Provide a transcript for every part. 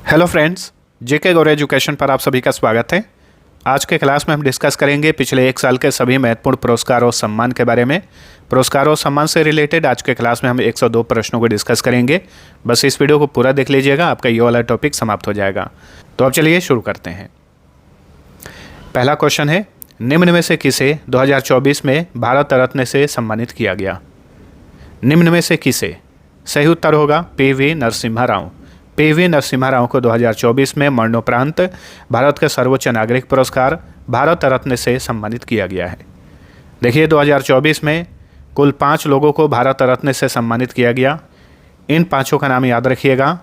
Hello friends, जेके गौर education पर आप सभी का स्वागत है। आज के क्लास में हम डिस्कस करेंगे पिछले एक साल के सभी महत्वपूर्ण पुरस्कार और सम्मान के बारे में। पुरस्कार और सम्मान से रिलेटेड आज के क्लास में हम 102 प्रश्नों को डिस्कस करेंगे। बस इस वीडियो को पूरा देख लीजिएगा, आपका ये वाला टॉपिक समाप्त हो जाएगा। तो अब चलिए शुरू करते हैं। पहला क्वेश्चन है, निम्न में से किसे 2024 में भारत रत्न से सम्मानित किया गया? निम्न में से किसे? सही उत्तर होगा पीवी नरसिम्हा राव। पीवी नरसिम्हा राव को 2024 में मरणोपरांत भारत के सर्वोच्च नागरिक पुरस्कार भारत रत्न से सम्मानित किया गया है। देखिए, 2024 में कुल 5 लोगों को भारत रत्न से सम्मानित किया गया। इन 5 का नाम याद रखिएगा।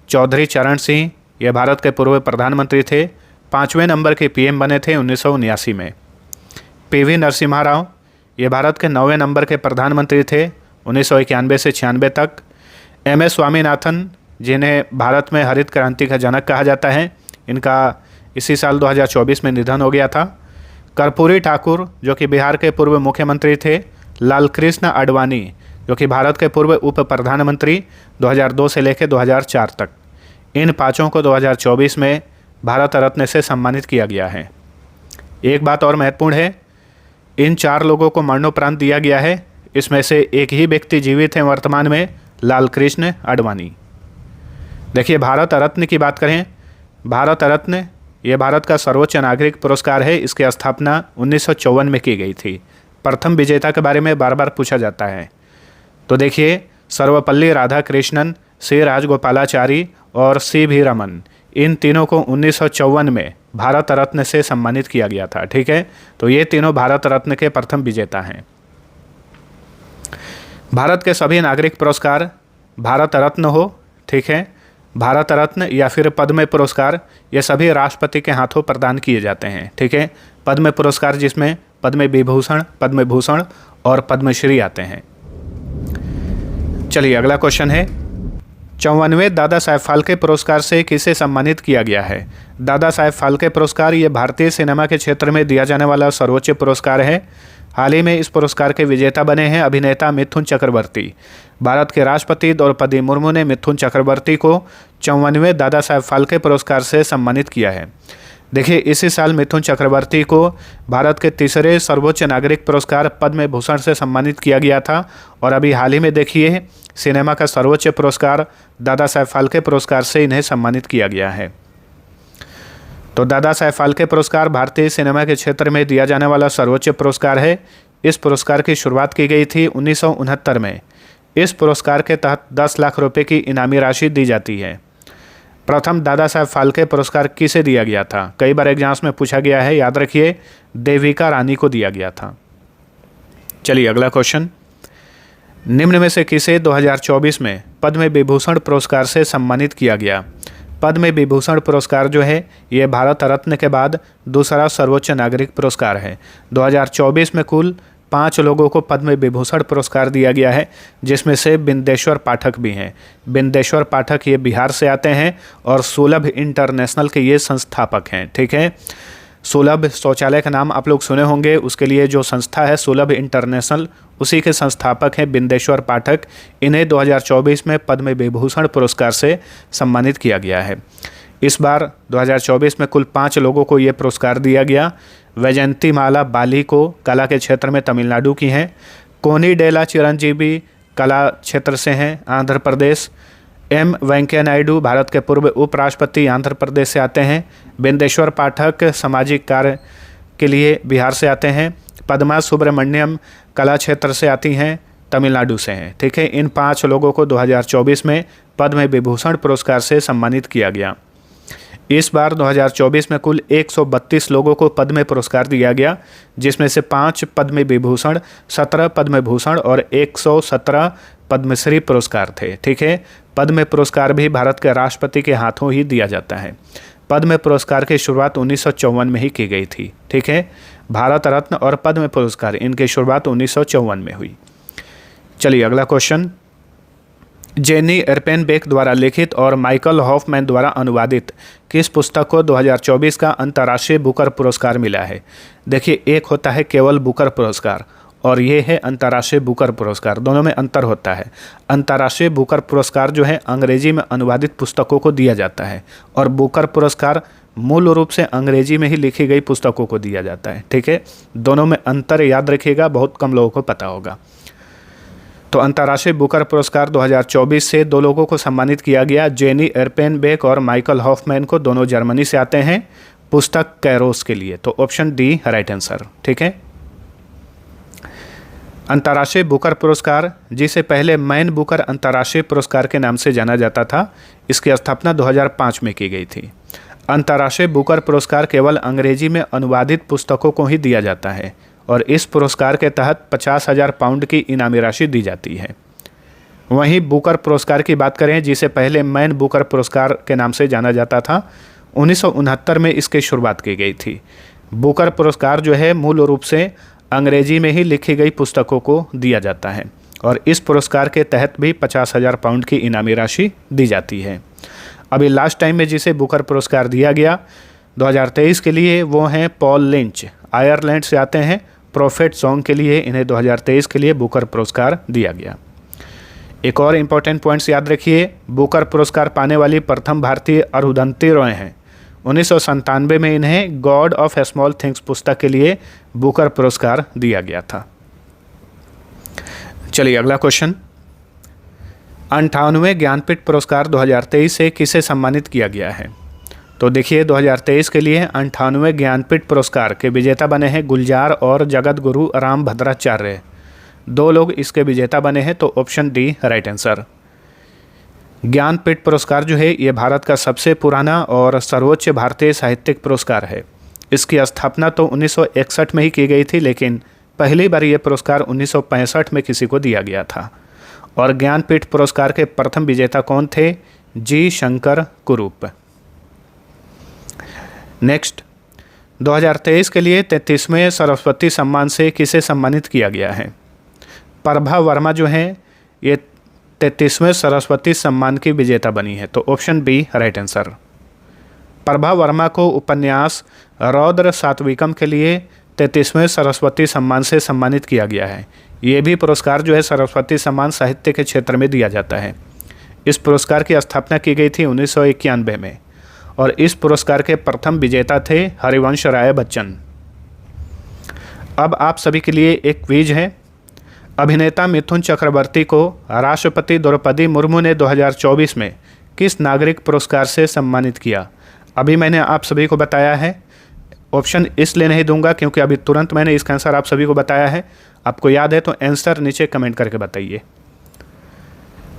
चौधरी चरण सिंह, ये भारत के पूर्व प्रधानमंत्री थे, 5वें नंबर के पीएम बने थे 1979 में। पीवी नरसिम्हा राव, ये भारत के 9वें नंबर के प्रधानमंत्री थे 1991 से 96 तक। एम.एस. स्वामीनाथन, जिन्हें भारत में हरित क्रांति का जनक कहा जाता है, इनका इसी साल 2024 में निधन हो गया था। कर्पूरी ठाकुर, जो कि बिहार के पूर्व मुख्यमंत्री थे। लालकृष्ण आडवाणी, जो कि भारत के पूर्व उप प्रधानमंत्री 2002 से लेकर 2004 तक। इन 5 को 2024 में भारत रत्न से सम्मानित किया गया है। एक बात और महत्वपूर्ण है, इन 4 लोगों को मरणोपरांत दिया गया है। इसमें से एक ही व्यक्ति जीवित हैं वर्तमान में, लालकृष्ण आडवाणी। देखिए, भारत रत्न की बात करें, भारत रत्न ये भारत का सर्वोच्च नागरिक पुरस्कार है। इसकी स्थापना 1954 में की गई थी। प्रथम विजेता के बारे में बार बार पूछा जाता है। तो देखिए, सर्वपल्ली राधाकृष्णन, सी राजगोपालाचारी और सी.वी. रमन, इन तीनों को 1954 में भारत रत्न से सम्मानित किया गया था। ठीक है, तो ये तीनों भारत रत्न के प्रथम विजेता हैं। भारत के सभी नागरिक पुरस्कार भारत रत्न हो, ठीक है, भारत रत्न या फिर पद्म पुरस्कार, ये सभी राष्ट्रपति के हाथों प्रदान किए जाते हैं। ठीक है, पद्म पुरस्कार जिसमें पद्म विभूषण, पद्म भूषण और पद्मश्री आते हैं। चलिए अगला क्वेश्चन है, 54वें दादा साहेब फाल्के पुरस्कार से किसे सम्मानित किया गया है? दादा साहेब फाल्के पुरस्कार ये भारतीय सिनेमा के क्षेत्र में दिया जाने वाला सर्वोच्च पुरस्कार है। हाल ही में इस पुरस्कार के विजेता बने हैं अभिनेता मिथुन चक्रवर्ती। भारत के राष्ट्रपति द्रौपदी मुर्मू ने मिथुन चक्रवर्ती को 54वें दादा साहेब फाल्के पुरस्कार से सम्मानित किया है। देखिए, इसी साल मिथुन चक्रवर्ती को भारत के तीसरे सर्वोच्च नागरिक पुरस्कार पद्म भूषण से सम्मानित किया गया था। और अभी हाल ही में देखिए, सिनेमा का सर्वोच्च पुरस्कार दादा साहेब फाल्के पुरस्कार से इन्हें सम्मानित किया गया है। तो दादा साहेब फाल्के पुरस्कार भारतीय सिनेमा के क्षेत्र में दिया जाने वाला सर्वोच्च पुरस्कार है। इस पुरस्कार की शुरुआत की गई थी 1969 में। इस पुरस्कार के तहत 10 लाख रुपए की इनामी राशि दी जाती है। प्रथम दादा साहेब फाल्के पुरस्कार किसे दिया गया था? कई बार एग्जाम्स में पूछा गया है, याद रखिए, देविका रानी को दिया गया था। चलिए अगला क्वेश्चन, निम्न में से किसे 2024 में पद्म विभूषण पुरस्कार से सम्मानित किया गया? पद्म विभूषण पुरस्कार जो है ये भारत रत्न के बाद दूसरा सर्वोच्च नागरिक पुरस्कार है। 2024 में कुल 5 लोगों को पद्म विभूषण पुरस्कार दिया गया है, जिसमें से बिंदेश्वर पाठक भी हैं। बिंदेश्वर पाठक ये बिहार से आते हैं और सुलभ इंटरनेशनल के ये संस्थापक हैं। ठीक है, सुलभ शौचालय का नाम आप लोग सुने होंगे, उसके लिए जो संस्था है सुलभ इंटरनेशनल, उसी के संस्थापक हैं बिंदेश्वर पाठक। इन्हें 2024 में पद्म विभूषण पुरस्कार से सम्मानित किया गया है। इस बार 2024 में कुल 5 लोगों को ये पुरस्कार दिया गया। वैजयंती माला बाली को कला के क्षेत्र में तमिलनाडु की हैं। कोनिडेला चिरंजीवी कला क्षेत्र से हैं, आंध्र प्रदेश। एम वेंकैया नायडू भारत के पूर्व उपराष्ट्रपति आंध्र प्रदेश से आते हैं। बिंदेश्वर पाठक सामाजिक कार्य के लिए बिहार से आते हैं। पद्मा सुब्रमण्यम कला क्षेत्र से आती हैं, तमिलनाडु से हैं। ठीक है, इन 5 लोगों को 2024 में पद्म विभूषण पुरस्कार से सम्मानित किया गया। इस बार 2024 में कुल 132 लोगों को पद्म पुरस्कार दिया गया, जिसमें से 5 पद्म विभूषण, 17 पद्म भूषण और 117 पद्मश्री पुरस्कार थे। ठीक है, पद्म पुरस्कार भी भारत के राष्ट्रपति के हाथों ही दिया जाता है। पद्म पुरस्कार की शुरुआत 1954 में ही की गई थी। ठीक है, भारत रत्न और पद्म पुरस्कार इनकी शुरुआत 1954 में हुई। चलिए अगला क्वेश्चन, जेनी एर्पेनबेक द्वारा लिखित और माइकल हॉफमैन द्वारा अनुवादित किस पुस्तक को 2024 का अंतर्राष्ट्रीय बुकर पुरस्कार मिला है? देखिए, एक होता है केवल बुकर पुरस्कार और ये है अंतर्राष्ट्रीय बुकर पुरस्कार। दोनों में अंतर होता है। अंतर्राष्ट्रीय बुकर पुरस्कार जो है अंग्रेजी में अनुवादित पुस्तकों को दिया जाता है और बुकर पुरस्कार मूल रूप से अंग्रेजी में ही लिखी गई पुस्तकों को दिया जाता है। ठीक है, दोनों में अंतर याद रखिएगा, बहुत कम लोगों को पता होगा। तो अंतर्राष्ट्रीय बुकर पुरस्कार 2024 से 2 लोगों को सम्मानित किया गया, जेनी एर्पेनबेक और माइकल हॉफमैन को। दोनों जर्मनी से आते हैं पुस्तक कैरोस के लिए। तो ऑप्शन डी राइट आंसर। ठीक है, अंतर्राष्ट्रीय बुकर पुरस्कार, जिसे पहले मैन बुकर अंतर्राष्ट्रीय पुरस्कार के नाम से जाना जाता था, इसकी स्थापना 2005 में की गई थी। अंतर्राष्ट्रीय बुकर पुरस्कार केवल अंग्रेजी में अनुवादित पुस्तकों को ही दिया जाता है और इस पुरस्कार के तहत 50,000 पाउंड की इनामी राशि दी जाती है। वहीं बुकर पुरस्कार की बात करें, जिसे पहले मैन बुकर पुरस्कार के नाम से जाना जाता था, 1969 में इसकी शुरुआत की गई थी। बुकर पुरस्कार जो है मूल रूप से अंग्रेजी में ही लिखी गई पुस्तकों को दिया जाता है और इस पुरस्कार के तहत भी 50,000 पाउंड की इनामी राशि दी जाती है। अभी लास्ट टाइम में जिसे बुकर पुरस्कार दिया गया 2023 के लिए, वो हैं पॉल लिंच, आयरलैंड से आते हैं। प्रोफेट सॉन्ग के लिए इन्हें 2023 के लिए बुकर पुरस्कार दिया गया। एक और इम्पोर्टेंट पॉइंट्स याद रखिए, बुकर पुरस्कार पाने वाली प्रथम भारतीय अरुंधति रॉय हैं। 1997 में इन्हें गॉड ऑफ स्मॉल थिंग्स पुस्तक के लिए बुकर पुरस्कार दिया गया था। चलिए अगला क्वेश्चन, 98वें ज्ञानपीठ पुरस्कार 2023 से किसे सम्मानित किया गया है? तो देखिए 2023 के लिए 98वें ज्ञानपीठ पुरस्कार के विजेता बने हैं गुलजार और जगत गुरु राम भद्राचार्य। 2 लोग इसके विजेता बने हैं, तो option D right answer. Jnanpith पुरस्कार जो है ये भारत का सबसे पुराना और सर्वोच्च भारतीय साहित्यिक पुरस्कार है। इसकी स्थापना तो 1961 में ही की गई थी, लेकिन पहली बार ये पुरस्कार 1965 में किसी को दिया गया था। और ज्ञानपीठ पुरस्कार के प्रथम विजेता कौन थे? जी शंकर कुरूप। नेक्स्ट, 2023 के लिए 33वें सरस्वती सम्मान से किसे सम्मानित किया गया है? प्रभा वर्मा जो हैं ये 33वें सरस्वती सम्मान की विजेता बनी है, तो option B right answer. Prabha Verma को उपन्यास रौद्र सात्विकम के लिए 33वें सरस्वती सम्मान से सम्मानित किया गया है। ये भी पुरस्कार जो है सरस्वती सम्मान साहित्य के क्षेत्र में दिया जाता है। इस पुरस्कार की स्थापना की गई थी 1991 में और इस पुरस्कार के प्रथम विजेता थे हरिवंश राय बच्चन। अब आप सभी के लिए एक क्विज है। अभिनेता मिथुन चक्रवर्ती को राष्ट्रपति द्रौपदी मुर्मू ने 2024 में किस नागरिक पुरस्कार से सम्मानित किया? अभी मैंने आप सभी को बताया है, ऑप्शन इसलिए नहीं दूंगा क्योंकि अभी तुरंत मैंने इसका आंसर आप सभी को बताया है। आपको याद है तो आंसर नीचे कमेंट करके बताइए।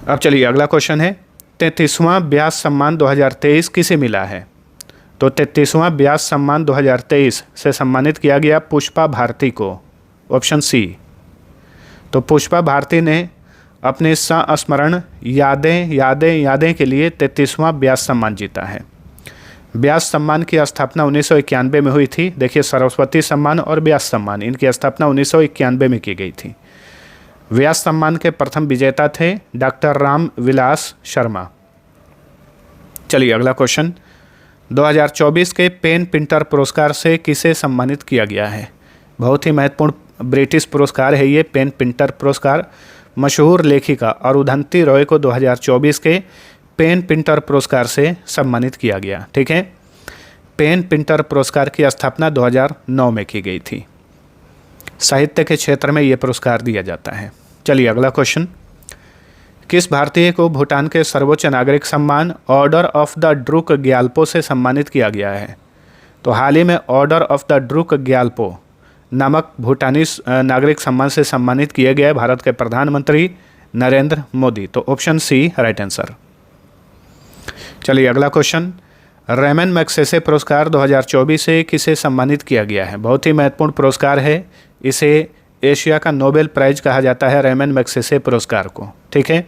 अब चलिए अगला क्वेश्चन है, 33वां व्यास सम्मान 2023 किसे मिला है? तो 33वां व्यास सम्मान 2023 से सम्मानित किया गया पुष्पा भारती को, ऑप्शन सी। तो पुष्पा भारती ने अपने संस्मरण यादें यादें यादें के लिए 33वां व्यास सम्मान जीता है। व्यास सम्मान की स्थापना 1991 में हुई थी। देखिए सरस्वती सम्मान और व्यास सम्मान, इनकी स्थापना 1991 में की गई थी। व्यास सम्मान के प्रथम विजेता थे डॉक्टर राम विलास शर्मा। चलिए अगला क्वेश्चन, 2024 के पेन पिंटर पुरस्कार से किसे सम्मानित किया गया है? बहुत ही महत्वपूर्ण ब्रिटिश पुरस्कार है ये पेन पिंटर पुरस्कार। मशहूर लेखिका अरुंधति रॉय को 2024 के पेन पिंटर पुरस्कार से सम्मानित किया गया। ठीक है, पेन पिंटर पुरस्कार की स्थापना 2009 में की गई थी। साहित्य के क्षेत्र में ये पुरस्कार दिया जाता है। चलिए अगला क्वेश्चन, किस भारतीय को भूटान के सर्वोच्च नागरिक सम्मान order of the Druk Gyalpo से सम्मानित किया गया है? तो हाल ही में order of the Druk Gyalpo नामक भूटानी नागरिक सम्मान से सम्मानित किए गए भारत के प्रधानमंत्री नरेंद्र मोदी। तो ऑप्शन सी राइट आंसर। चलिए अगला क्वेश्चन, रेमन मैग्सेसे पुरस्कार 2024 से किसे सम्मानित किया गया है? बहुत ही महत्वपूर्ण पुरस्कार है। इसे एशिया का नोबेल प्राइज कहा जाता है रेमन मैग्सेसे पुरस्कार को। ठीक है,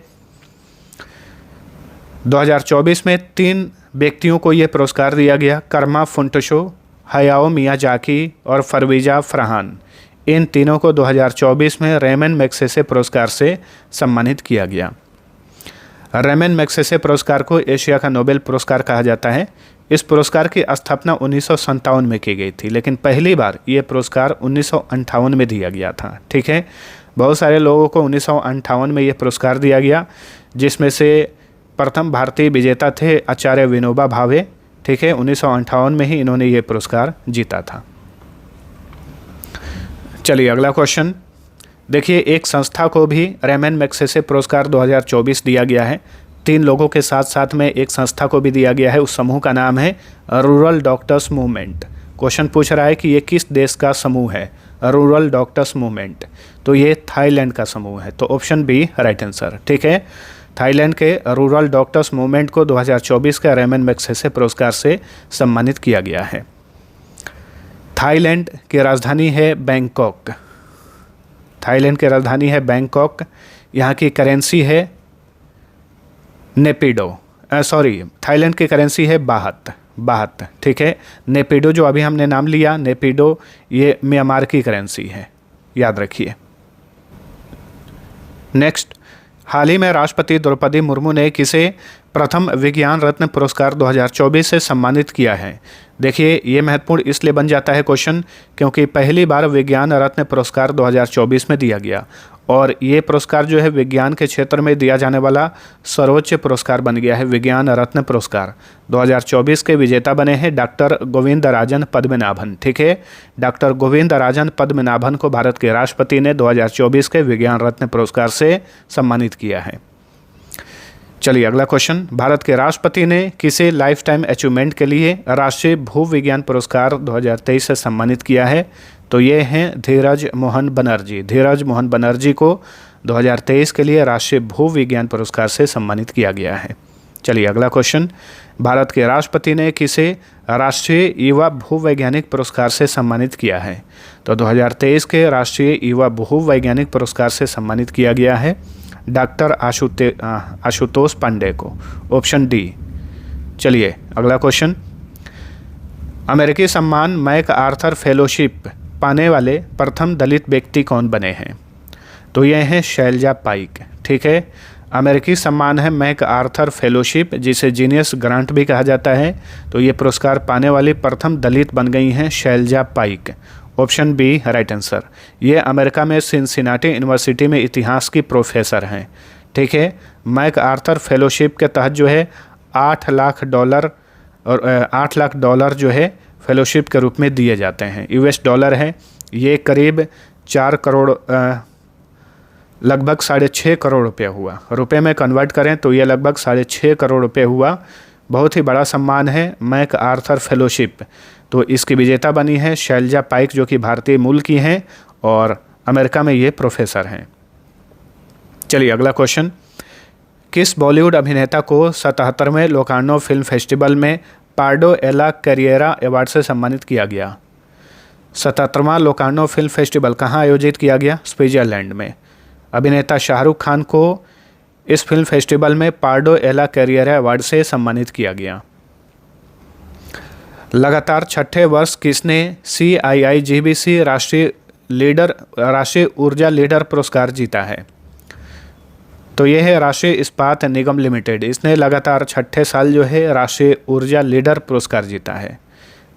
2024 में 3 व्यक्तियों को यह पुरस्कार दिया गया, कर्मा फुंटशो, हयाओ मियाजाकी और फरवीजा फरहान। इन तीनों को 2024 में रेमन मैग्सेसे पुरस्कार से सम्मानित किया गया। रेमन मैग्सेसे पुरस्कार को एशिया का नोबेल पुरस्कार कहा जाता है। इस पुरस्कार की स्थापना 1957 में की गई थी, लेकिन पहली बार ये पुरस्कार 1958 में दिया गया था। ठीक है, बहुत सारे लोगों को 1958 में ये पुरस्कार दिया गया, जिसमें से प्रथम भारतीय विजेता थे आचार्य विनोबा भावे। ठीक है, 1958 में ही इन्होंने ये पुरस्कार जीता था। चलिए अगला क्वेश्चन देखिए, एक संस्था को भी रेमन मैग्सेसे पुरस्कार 2024 दिया गया है। 3 लोगों के साथ साथ में एक संस्था को भी दिया गया है। उस समूह का नाम है रूरल डॉक्टर्स मूवमेंट। क्वेश्चन पूछ रहा है कि ये किस देश का समूह है, रूरल डॉक्टर्स मूवमेंट। तो ये थाईलैंड का समूह है, तो ऑप्शन बी राइट आंसर। ठीक है, थाईलैंड के रूरल डॉक्टर्स मूवमेंट को 2024 का रेमन मैग्सेसे पुरस्कार से सम्मानित किया गया है। थाईलैंड की राजधानी है बैंकॉक। थाईलैंड की राजधानी है बैंकॉक। यहाँ की करेंसी है नेपिडो। थाईलैंड की करेंसी है बाहत। ठीक है, नेपिडो जो अभी हमने नाम लिया, नेपिडो ये म्यांमार की करेंसी है, याद रखिए। नेक्स्ट, हाल ही में राष्ट्रपति द्रौपदी मुर्मू ने किसे प्रथम विज्ञान रत्न पुरस्कार 2024 से सम्मानित किया है। देखिए, ये महत्वपूर्ण इसलिए बन जाता है क्वेश्चन क्योंकि पहली बार विज्ञान रत्न पुरस्कार 2024 में दिया गया, और ये पुरस्कार जो है विज्ञान के क्षेत्र में दिया जाने वाला सर्वोच्च पुरस्कार बन गया है। विज्ञान रत्न पुरस्कार 2024 के विजेता बने हैं डॉक्टर गोविंदराजन पद्मनाभन। ठीक है, डॉक्टर गोविंदराजन पद्मनाभन को भारत के राष्ट्रपति ने 2024 के विज्ञान रत्न पुरस्कार से सम्मानित किया है। चलिए अगला क्वेश्चन, भारत के राष्ट्रपति ने किसे लाइफ टाइम अचीवमेंट के लिए राष्ट्रीय भूविज्ञान पुरस्कार 2023 से सम्मानित किया है। तो ये हैं धीरज मोहन बनर्जी। धीरज मोहन बनर्जी को 2023 के लिए राष्ट्रीय भूविज्ञान पुरस्कार से सम्मानित किया गया है। चलिए अगला क्वेश्चन, भारत के राष्ट्रपति ने किसे राष्ट्रीय युवा भूवैज्ञानिक पुरस्कार से सम्मानित किया है। तो 2023 के राष्ट्रीय युवा भूवैज्ञानिक पुरस्कार से सम्मानित किया गया है डॉक्टर आशुतोष पांडे को, ऑप्शन डी। चलिए अगला क्वेश्चन, अमेरिकी सम्मान मैक आर्थर फेलोशिप पाने वाले प्रथम दलित व्यक्ति कौन बने हैं। तो ये हैं शैलजा पाइक। ठीक है, अमेरिकी सम्मान है मैक आर्थर फेलोशिप, जिसे जीनियस ग्रांट भी कहा जाता है। तो ये पुरस्कार पाने वाली प्रथम दलित बन गई हैं शैलजा पाइक, ऑप्शन बी राइट आंसर। ये अमेरिका में सिंसिनाटी यूनिवर्सिटी में इतिहास की प्रोफेसर हैं। ठीक है, मैक आर्थर फेलोशिप के तहत जो है $8 लाख जो है फेलोशिप के रूप में दिए जाते हैं। US डॉलर है, ये करीब 4 करोड़ लगभग 6.5 करोड़ रुपये हुआ। रुपए में कन्वर्ट करें तो ये लगभग 6.5 करोड़ रुपये हुआ। बहुत ही बड़ा सम्मान है मैक आर्थर फेलोशिप। तो इसकी विजेता बनी है शैलजा पाइक, जो कि भारतीय मूल की हैं और अमेरिका में ये प्रोफेसर हैं। चलिए अगला क्वेश्चन, किस बॉलीवुड अभिनेता को 77वें लोकार्नो फिल्म फेस्टिवल में पार्डो एला कैरियरा अवार्ड से सम्मानित किया गया। 77वां लोकार्नो फिल्म फेस्टिवल कहाँ आयोजित किया गया? स्विट्जरलैंड में। अभिनेता शाहरुख खान को इस फिल्म फेस्टिवल में पार्डो एला कैरियरा अवार्ड से सम्मानित किया गया। लगातार 6ठे वर्ष किसने CII-GBC राष्ट्रीय ऊर्जा लीडर पुरस्कार जीता है? तो यह है राष्ट्रीय इस्पात निगम लिमिटेड। इसने लगातार 6ठे साल जो है राष्ट्रीय ऊर्जा लीडर पुरस्कार जीता है।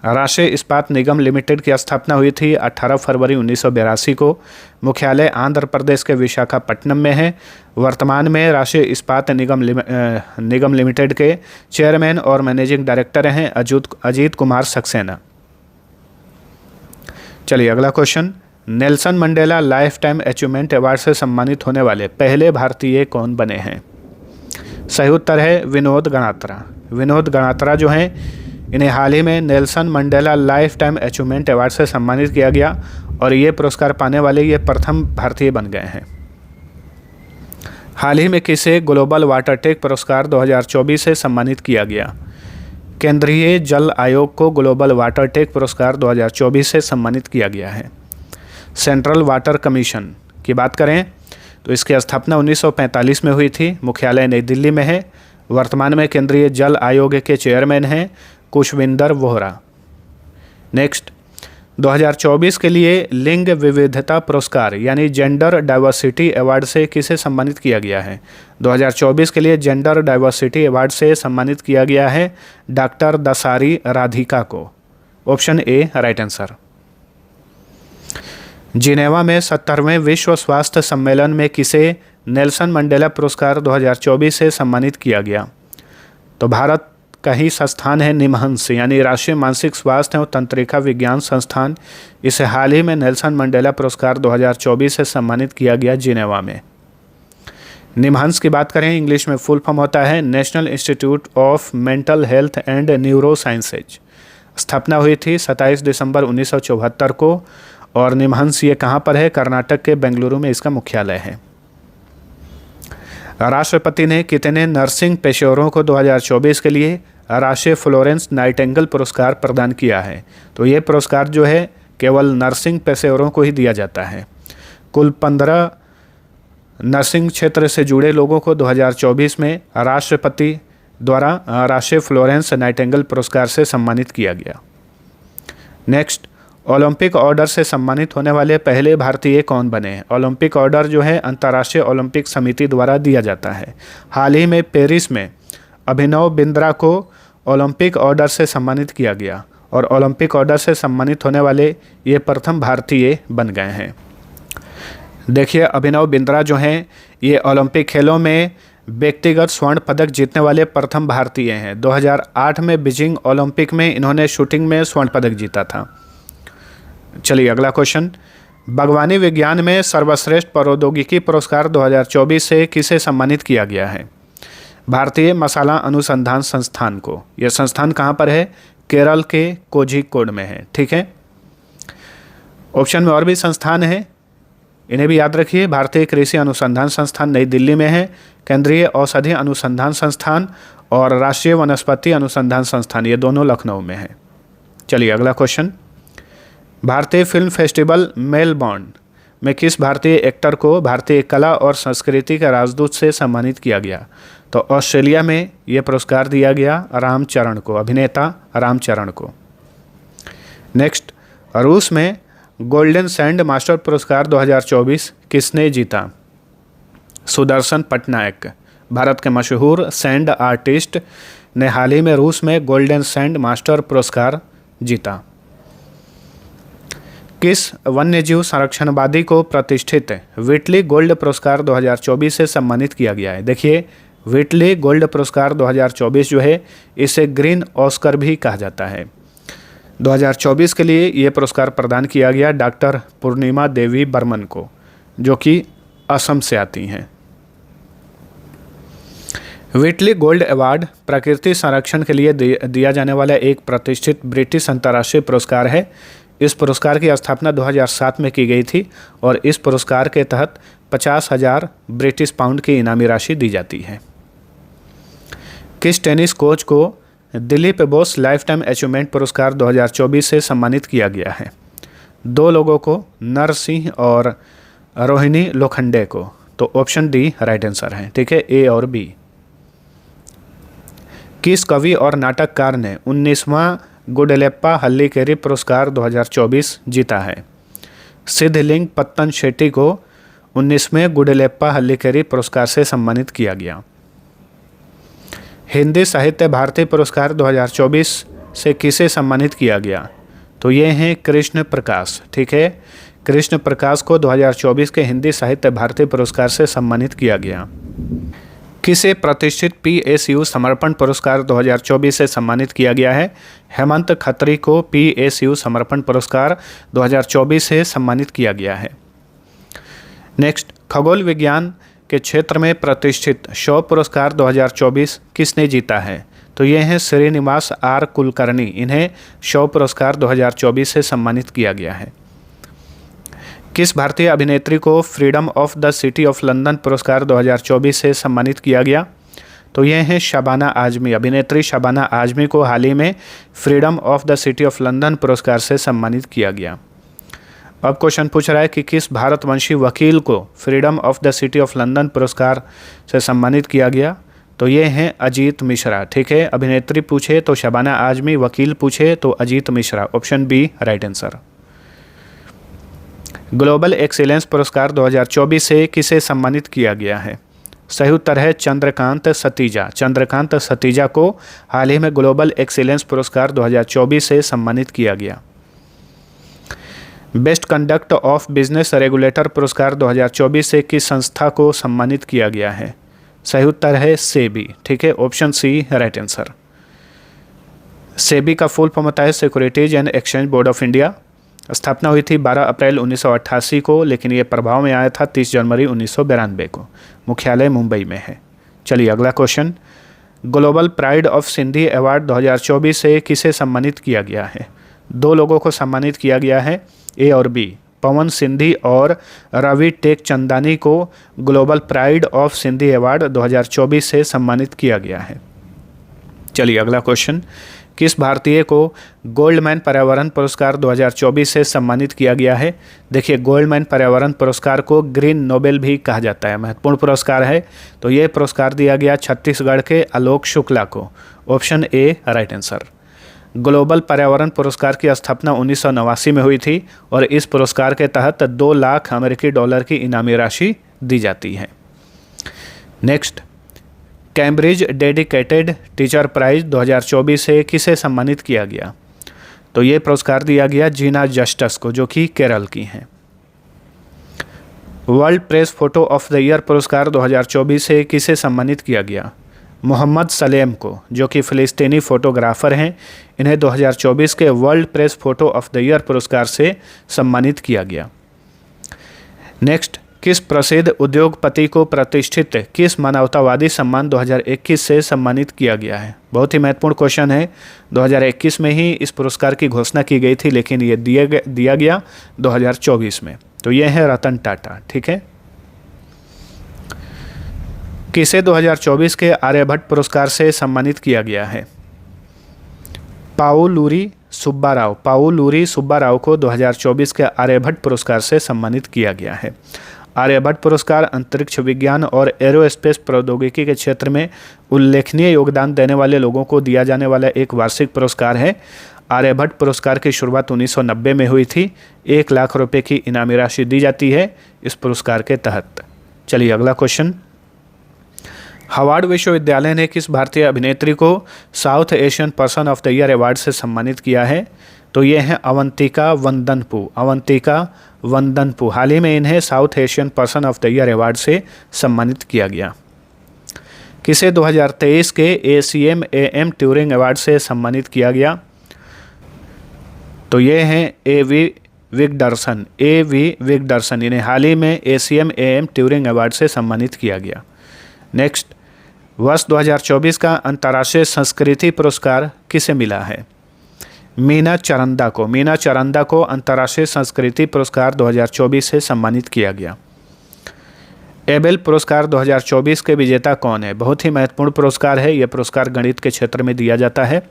राष्ट्रीय इस्पात निगम लिमिटेड की स्थापना हुई थी 18 फरवरी 1982 को। मुख्यालय आंध्र प्रदेश के विशाखापट्टनम में है। वर्तमान में राष्ट्रीय इस्पात निगम लिमिटेड के चेयरमैन और मैनेजिंग डायरेक्टर हैं अजीत कुमार सक्सेना। चलिए अगला question, Nelson Mandela life time achievement award से सम्मानित होने वाले पहले भारतीय कौन बने हैं? सही उत्तर है विनोद गणात्रा। विनोद गणात्रा जो हैं, इन्हें हाल ही में Nelson Mandela life time achievement award से सम्मानित किया गया और ये पुरस्कार पाने वाले ये प्रथम भारतीय बन गए हैं। हाल ही में किसे ग्लोबल वाटर टेक पुरस्कार 2024 से सम्मानित किया गया? केंद्रीय जल आयोग को ग्लोबल वाटर टेक पुरस्कार 2024 से सम्मानित किया गया है। सेंट्रल वाटर कमीशन की बात करें तो इसकी स्थापना 1945 में हुई थी। मुख्यालय नई दिल्ली में है। वर्तमान में केंद्रीय जल आयोग के चेयरमैन हैं कुशविंदर वोहरा। नेक्स्ट, 2024 के लिए लिंग विविधता पुरस्कार यानी जेंडर डाइवर्सिटी अवार्ड से किसे सम्मानित किया गया है? 2024 के लिए जेंडर डाइवर्सिटी अवार्ड से सम्मानित किया गया है डॉक्टर दसारी राधिका को। Option A right answer. Geneva में 70वें विश्व स्वास्थ्य सम्मेलन में किसे नेल्सन मंडेला पुरस्कार 2024 से सम्मानित किया गया? तो भारत का ही संस्थान है निमहंस यानी राष्ट्रीय मानसिक स्वास्थ्य एवं तंत्रिका विज्ञान संस्थान। इसे हाल ही में नेल्सन मंडेला पुरस्कार 2024 से सम्मानित किया गया जिनेवा में। निमहंस की बात करें, इंग्लिश में फुल फॉर्म होता है national institute of mental health and neuro sciences. स्थापना हुई थी 27 दिसंबर 1974 को और निमहंस ये कहाँ पर है? कर्नाटक के बेंगलुरु में इसका मुख्यालय है। राष्ट्रपति ने कितने नर्सिंग पेशेवरों को 2024 के लिए राष्ट्रीय फ्लोरेंस नाइटिंगेल पुरस्कार प्रदान किया है? तो ये पुरस्कार जो है केवल नर्सिंग पेशेवरों को ही दिया जाता है। कुल 15 नर्सिंग क्षेत्र से जुड़े लोगों को 2024 में राष्ट्रपति द्वारा राष्ट्रीय फ्लोरेंस नाइटिंगेल पुरस्कार से सम्मानित किया गया। नेक्स्ट, ओलंपिक ऑर्डर से सम्मानित होने वाले पहले भारतीय कौन बने हैं? ओलंपिक ऑर्डर जो है अंतर्राष्ट्रीय ओलंपिक समिति द्वारा दिया जाता है। हाल ही में पेरिस में अभिनव बिंद्रा को ओलंपिक ऑर्डर से सम्मानित किया गया और ओलंपिक ऑर्डर से सम्मानित होने वाले ये प्रथम भारतीय बन गए हैं। देखिए, अभिनव बिंद्रा जो हैं ये ओलंपिक खेलों में व्यक्तिगत स्वर्ण पदक जीतने वाले प्रथम भारतीय हैं। 2008 में बीजिंग ओलंपिक में इन्होंने शूटिंग में स्वर्ण पदक जीता था। चलिए अगला क्वेश्चन, बागवानी विज्ञान में सर्वश्रेष्ठ प्रौद्योगिकी पुरस्कार 2024 से किसे सम्मानित किया गया है? भारतीय मसाला अनुसंधान संस्थान को। यह संस्थान कहाँ पर है? केरल के कोझिकोड में है। ठीक है, ऑप्शन में और भी संस्थान है, इन्हें भी याद रखिए। भारतीय कृषि अनुसंधान संस्थान नई दिल्ली में है, केंद्रीय औषधि अनुसंधान संस्थान और राष्ट्रीय वनस्पति अनुसंधान संस्थान, ये दोनों लखनऊ में है। चलिए अगला क्वेश्चन, भारतीय फिल्म फेस्टिवल मेलबर्न में किस भारतीय एक्टर को भारतीय कला और संस्कृति के राजदूत से सम्मानित किया गया? तो ऑस्ट्रेलिया में यह पुरस्कार दिया गया रामचरण को, अभिनेता रामचरण को। नेक्स्ट, रूस में गोल्डन सैंड मास्टर पुरस्कार 2024 किसने जीता? सुदर्शन पटनायक, भारत के मशहूर सैंड आर्टिस्ट, ने हाल ही में रूस में गोल्डन सैंड मास्टर पुरस्कार जीता। किस वन्यजीव संरक्षणवादी को प्रतिष्ठित व्हिटली गोल्ड पुरस्कार 2024 से सम्मानित किया गया है? देखिए, व्हिटली गोल्ड पुरस्कार 2024 जो है इसे ग्रीन ऑस्कर भी कहा जाता है। 2024 के लिए ये पुरस्कार प्रदान किया गया डॉक्टर पूर्णिमा देवी बर्मन को, जो कि असम से आती हैं। व्हिटली गोल्ड अवार्ड प्रकृति संरक्षण के लिए दिया जाने वाला एक प्रतिष्ठित ब्रिटिश अंतर्राष्ट्रीय पुरस्कार है। इस पुरस्कार की स्थापना 2007 में की गई थी और इस पुरस्कार के तहत 50,000 ब्रिटिश पाउंड की इनामी राशि दी जाती है। किस टेनिस कोच को Dilip Bose life time achievement पुरस्कार 2024 से सम्मानित किया गया है? दो लोगों को, नरसिंह और रोहिणी लोखंडे को। तो ऑप्शन डी राइट आंसर है। ठीक है, ए और बी। किस कवि और नाटककार ने 19वां गुडेलेप्पा हल्लीकेरी पुरस्कार 2024 जीता है? सिद्धलिंग पत्तन शेट्टी को 19वें गुडेलेप्पा हल्लीकेरी पुरस्कार से सम्मानित किया गया। हिंदी साहित्य भारती पुरस्कार 2024 से किसे सम्मानित किया गया? तो ये हैं कृष्ण प्रकाश। ठीक है, कृष्ण प्रकाश को 2024 के हिंदी साहित्य भारती पुरस्कार से सम्मानित किया गया। किसे प्रतिष्ठित PSU समर्पण पुरस्कार 2024 से सम्मानित किया गया है? हेमंत खत्री को PSU समर्पण पुरस्कार 2024 से सम्मानित किया गया है। नेक्स्ट, खगोल विज्ञान के क्षेत्र में प्रतिष्ठित शॉ पुरस्कार 2024 किसने जीता है? तो ये हैं श्रीनिवास R कुलकर्णी, इन्हें शॉ पुरस्कार 2024 से सम्मानित किया गया है। किस भारतीय अभिनेत्री को freedom of the city of London पुरस्कार 2024 से सम्मानित किया गया? तो ये हैं शबाना आजमी, अभिनेत्री शबाना आजमी को हाल ही में freedom of the city of London पुरस्कार से सम्मानित किया गया। अब क्वेश्चन पूछ रहा है कि किस भारतवंशी वकील को freedom of the city of London पुरस्कार से सम्मानित किया गया? तो ये हैं अजीत मिश्रा। ठीक है, अभिनेत्री पूछे तो शबाना आजमी, वकील पूछे तो Ajit Mishra. Option B right answer. Global excellence पुरस्कार 2024 से किसे सम्मानित किया गया है? सही उत्तर है चंद्रकांत सतीजा। चंद्रकांत सतीजा को हाल ही में ग्लोबल एक्सीलेंस पुरस्कार 2024 से सम्मानित किया गया। Best conduct of business regulator पुरस्कार 2024 से किस संस्था को सम्मानित किया गया है? सही उत्तर है सेबी। ठीक है, option C right answer. SEBI का फुल फॉर्म होता है securities and exchange board of India. स्थापना हुई थी 12 अप्रैल 1988 को, लेकिन ये प्रभाव में आया था 30 जनवरी 1992 को। मुख्यालय मुंबई में है। चलिए अगला question, global pride of Sindhi award 2024 से किसे सम्मानित किया गया है? दो लोगों को सम्मानित किया गया है, ए और बी। पवन सिंधी और रवि टेकचंदानी को global pride of Sindhi award 2024 से सम्मानित किया गया है। चलिए अगला क्वेश्चन, किस भारतीय को गोल्डमैन पर्यावरण पुरस्कार 2024 से सम्मानित किया गया है? देखिए, गोल्डमैन पर्यावरण पुरस्कार को ग्रीन नोबेल भी कहा जाता है, महत्वपूर्ण पुरस्कार है। तो ये पुरस्कार दिया गया छत्तीसगढ़ के आलोक शुक्ला को। Option A right answer. Global पर्यावरण पुरस्कार की स्थापना 1989 में हुई थी और इस पुरस्कार के तहत 2 लाख अमेरिकी डॉलर की इनामी राशि दी जाती है। Next, Cambridge dedicated teacher prize 2024 से किसे सम्मानित किया गया? तो ये पुरस्कार दिया गया जीना जस्टिस को, जो कि केरल की हैं। World press photo of the year पुरस्कार 2024 से किसे सम्मानित किया गया? मोहम्मद सलेम को, जो कि फ़िलिस्तीनी फ़ोटोग्राफ़र हैं। इन्हें 2024 के world press photo of the year पुरस्कार से सम्मानित किया गया। नेक्स्ट, किस प्रसिद्ध उद्योगपति को प्रतिष्ठित किस मानवतावादी सम्मान 2021 से सम्मानित किया गया है? बहुत ही महत्वपूर्ण क्वेश्चन है। 2021 में ही इस पुरस्कार की घोषणा की गई थी, लेकिन ये दिया गया 2024 में। तो ये है रतन टाटा। ठीक है, किसे 2024 के आर्यभट्ट पुरस्कार से सम्मानित किया गया है? पाउलूरी सुब्बाराव को 2024 के आर्यभट्ट पुरस्कार से सम्मानित किया गया है। आर्यभट्ट पुरस्कार अंतरिक्ष विज्ञान और एरोस्पेस प्रौद्योगिकी के क्षेत्र में उल्लेखनीय योगदान देने वाले लोगों को दिया जाने वाला एक वार्षिक पुरस्कार है। आर्यभट्ट पुरस्कार की शुरुआत 1990 में हुई थी। 1 लाख रुपए की इनामी राशि दी जाती है इस पुरस्कार के तहत। चलिए अगला क्वेश्चन, हार्वर्ड विश्वविद्यालय ने किस भारतीय अभिनेत्री को south Asian person of the year award से सम्मानित किया है? तो ये हैं अवंतिका वंदनपु। हाल ही में इन्हें south Asian person of the year award से सम्मानित किया गया। किसे 2023 के ACM AM ट्यूरिंग अवार्ड से सम्मानित किया गया? तो ये हैं AV विगडर्सन। इन्हें हाल ही में ACM AM ट्यूरिंग अवार्ड से सम्मानित किया गया। नेक्स्ट, वर्ष 2024 का अंतर्राष्ट्रीय संस्कृति पुरस्कार किसे मिला है? मीना चरंदा को अंतर्राष्ट्रीय संस्कृति पुरस्कार 2024 से सम्मानित किया गया। एबेल पुरस्कार 2024 के विजेता कौन है? बहुत ही महत्वपूर्ण पुरस्कार है। यह पुरस्कार गणित के क्षेत्र में दिया जाता है।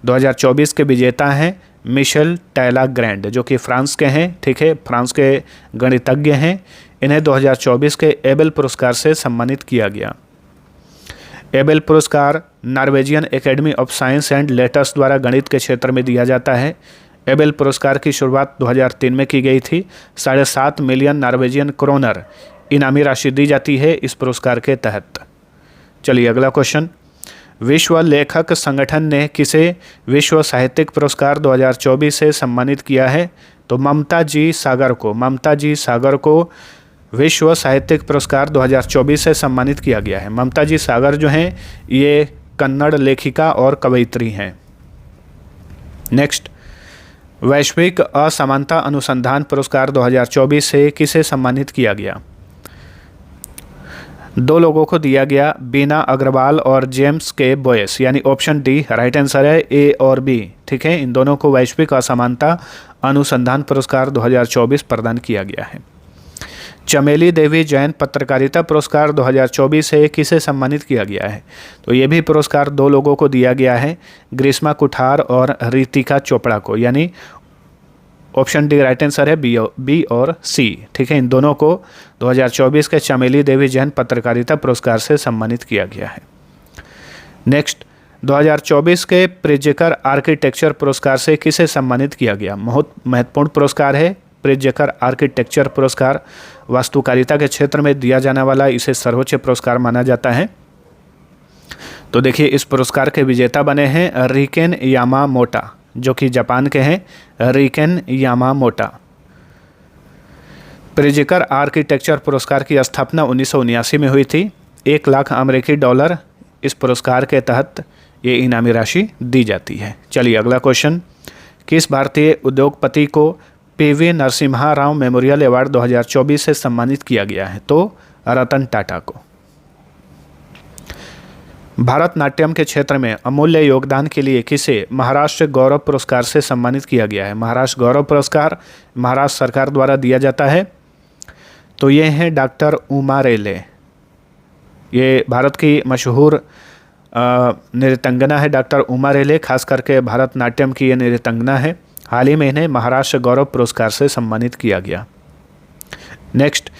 2024 के विजेता हैं मिशेल टैलाग्रैंड, जो कि फ्रांस के हैं। ठीक है, फ्रांस के गणितज्ञ हैं। इन्हें 2024 के एबेल पुरस्कार से सम्मानित किया गया। एबेल पुरस्कार Norwegian academy of science and letters द्वारा गणित के क्षेत्र में दिया जाता है। एबेल पुरस्कार की शुरुआत 2003 में की गई थी। 7.5 मिलियन नॉर्वेजियन क्रोनर इनामी राशि दी जाती है इस पुरस्कार के तहत। चलिए अगला क्वेश्चन, विश्व लेखक संगठन ने किसे विश्व साहित्यिक पुरस्कार 2024 से सम्मानित किया है? तो ममता जी सागर को विश्व साहित्यिक पुरस्कार 2024 से सम्मानित किया गया है। ममता जी सागर जो हैं ये कन्नड़ लेखिका और कवयित्री हैं। नेक्स्ट, वैश्विक असमानता अनुसंधान पुरस्कार 2024 से किसे सम्मानित किया गया? 2 लोगों को दिया गया, बीना अग्रवाल और जेम्स के बोयस, यानी ऑप्शन डी राइट आंसर है, ए और बी। ठीक है, इन दोनों को वैश्विक असमानता अनुसंधान पुरस्कार 2024 प्रदान किया गया है। चमेली देवी जैन पत्रकारिता पुरस्कार 2024 से किसे सम्मानित किया गया है? तो ये भी पुरस्कार 2 लोगों को दिया गया है, ग्रीष्मा कुठार और रितिका चोपड़ा को, यानी ऑप्शन डी राइट आंसर है, बी और सी। ठीक है, इन दोनों को 2024 के चमेली देवी जैन पत्रकारिता पुरस्कार से सम्मानित किया गया है। नेक्स्ट, 2024 के प्रिज्कर आर्किटेक्चर पुरस्कार से किसे सम्मानित किया गया? बहुत महत्वपूर्ण पुरस्कार है, प्रिज्कर आर्किटेक्चर पुरस्कार वास्तुकारिता के क्षेत्र में दिया जाने वाला इसे सर्वोच्च पुरस्कार माना जाता है। तो देखिए इस पुरस्कार के विजेता बने हैं रीकेन यामामोटा, जो कि जापान के हैं, रीकेन यामामोटा। प्रिज्कर आर्किटेक्चर पुरस्कार की स्थापना 1979 में हुई थी। 1 लाख अमेरिकी डॉलर इस पुरस्कार के तहत ये इनामी राशि दी जाती है। चलिए अगला क्वेश्चन, किस भारतीय उद्योगपति को PV Narasimha Rao memorial award 2024 से सम्मानित किया गया है? तो रतन टाटा को। भारतनाट्यम के क्षेत्र में अमूल्य योगदान के लिए किसे महाराष्ट्र गौरव पुरस्कार से सम्मानित किया गया है? महाराष्ट्र गौरव पुरस्कार महाराष्ट्र सरकार द्वारा दिया जाता है। तो ये हैं डॉक्टर उमा रेले। ये भारत की मशहूर नृत्यंगना है डॉक्टर उमा रेले, खास करके भारतनाट्यम की ये नृत्यंगना है। हाल ही में इन्हें महाराष्ट्र गौरव पुरस्कार से सम्मानित किया गया। नेक्स्ट,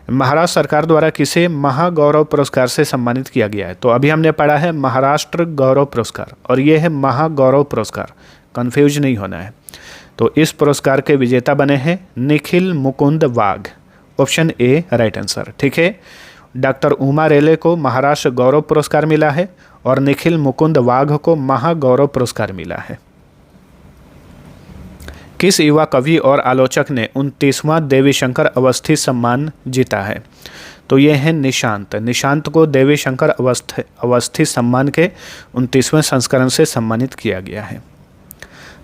महाराष्ट्र सरकार द्वारा किसे महागौरव पुरस्कार से सम्मानित किया गया है? तो अभी हमने पढ़ा है महाराष्ट्र गौरव पुरस्कार और ये है महागौरव पुरस्कार, कंफ्यूज नहीं होना है। तो इस पुरस्कार के विजेता बने हैं निखिल मुकुंद वाघ, ऑप्शन ए राइट आंसर। ठीक है, डॉक्टर उमा रेले को महाराष्ट्र गौरव पुरस्कार मिला है और निखिल मुकुंद वाघ को महागौरव पुरस्कार मिला है। किस युवा कवि और आलोचक ने 29वां देवी शंकर अवस्थी सम्मान जीता है? तो ये हैं निशांत। निशांत को देवी शंकर अवस्थी सम्मान के 29वें संस्करण से सम्मानित किया गया है।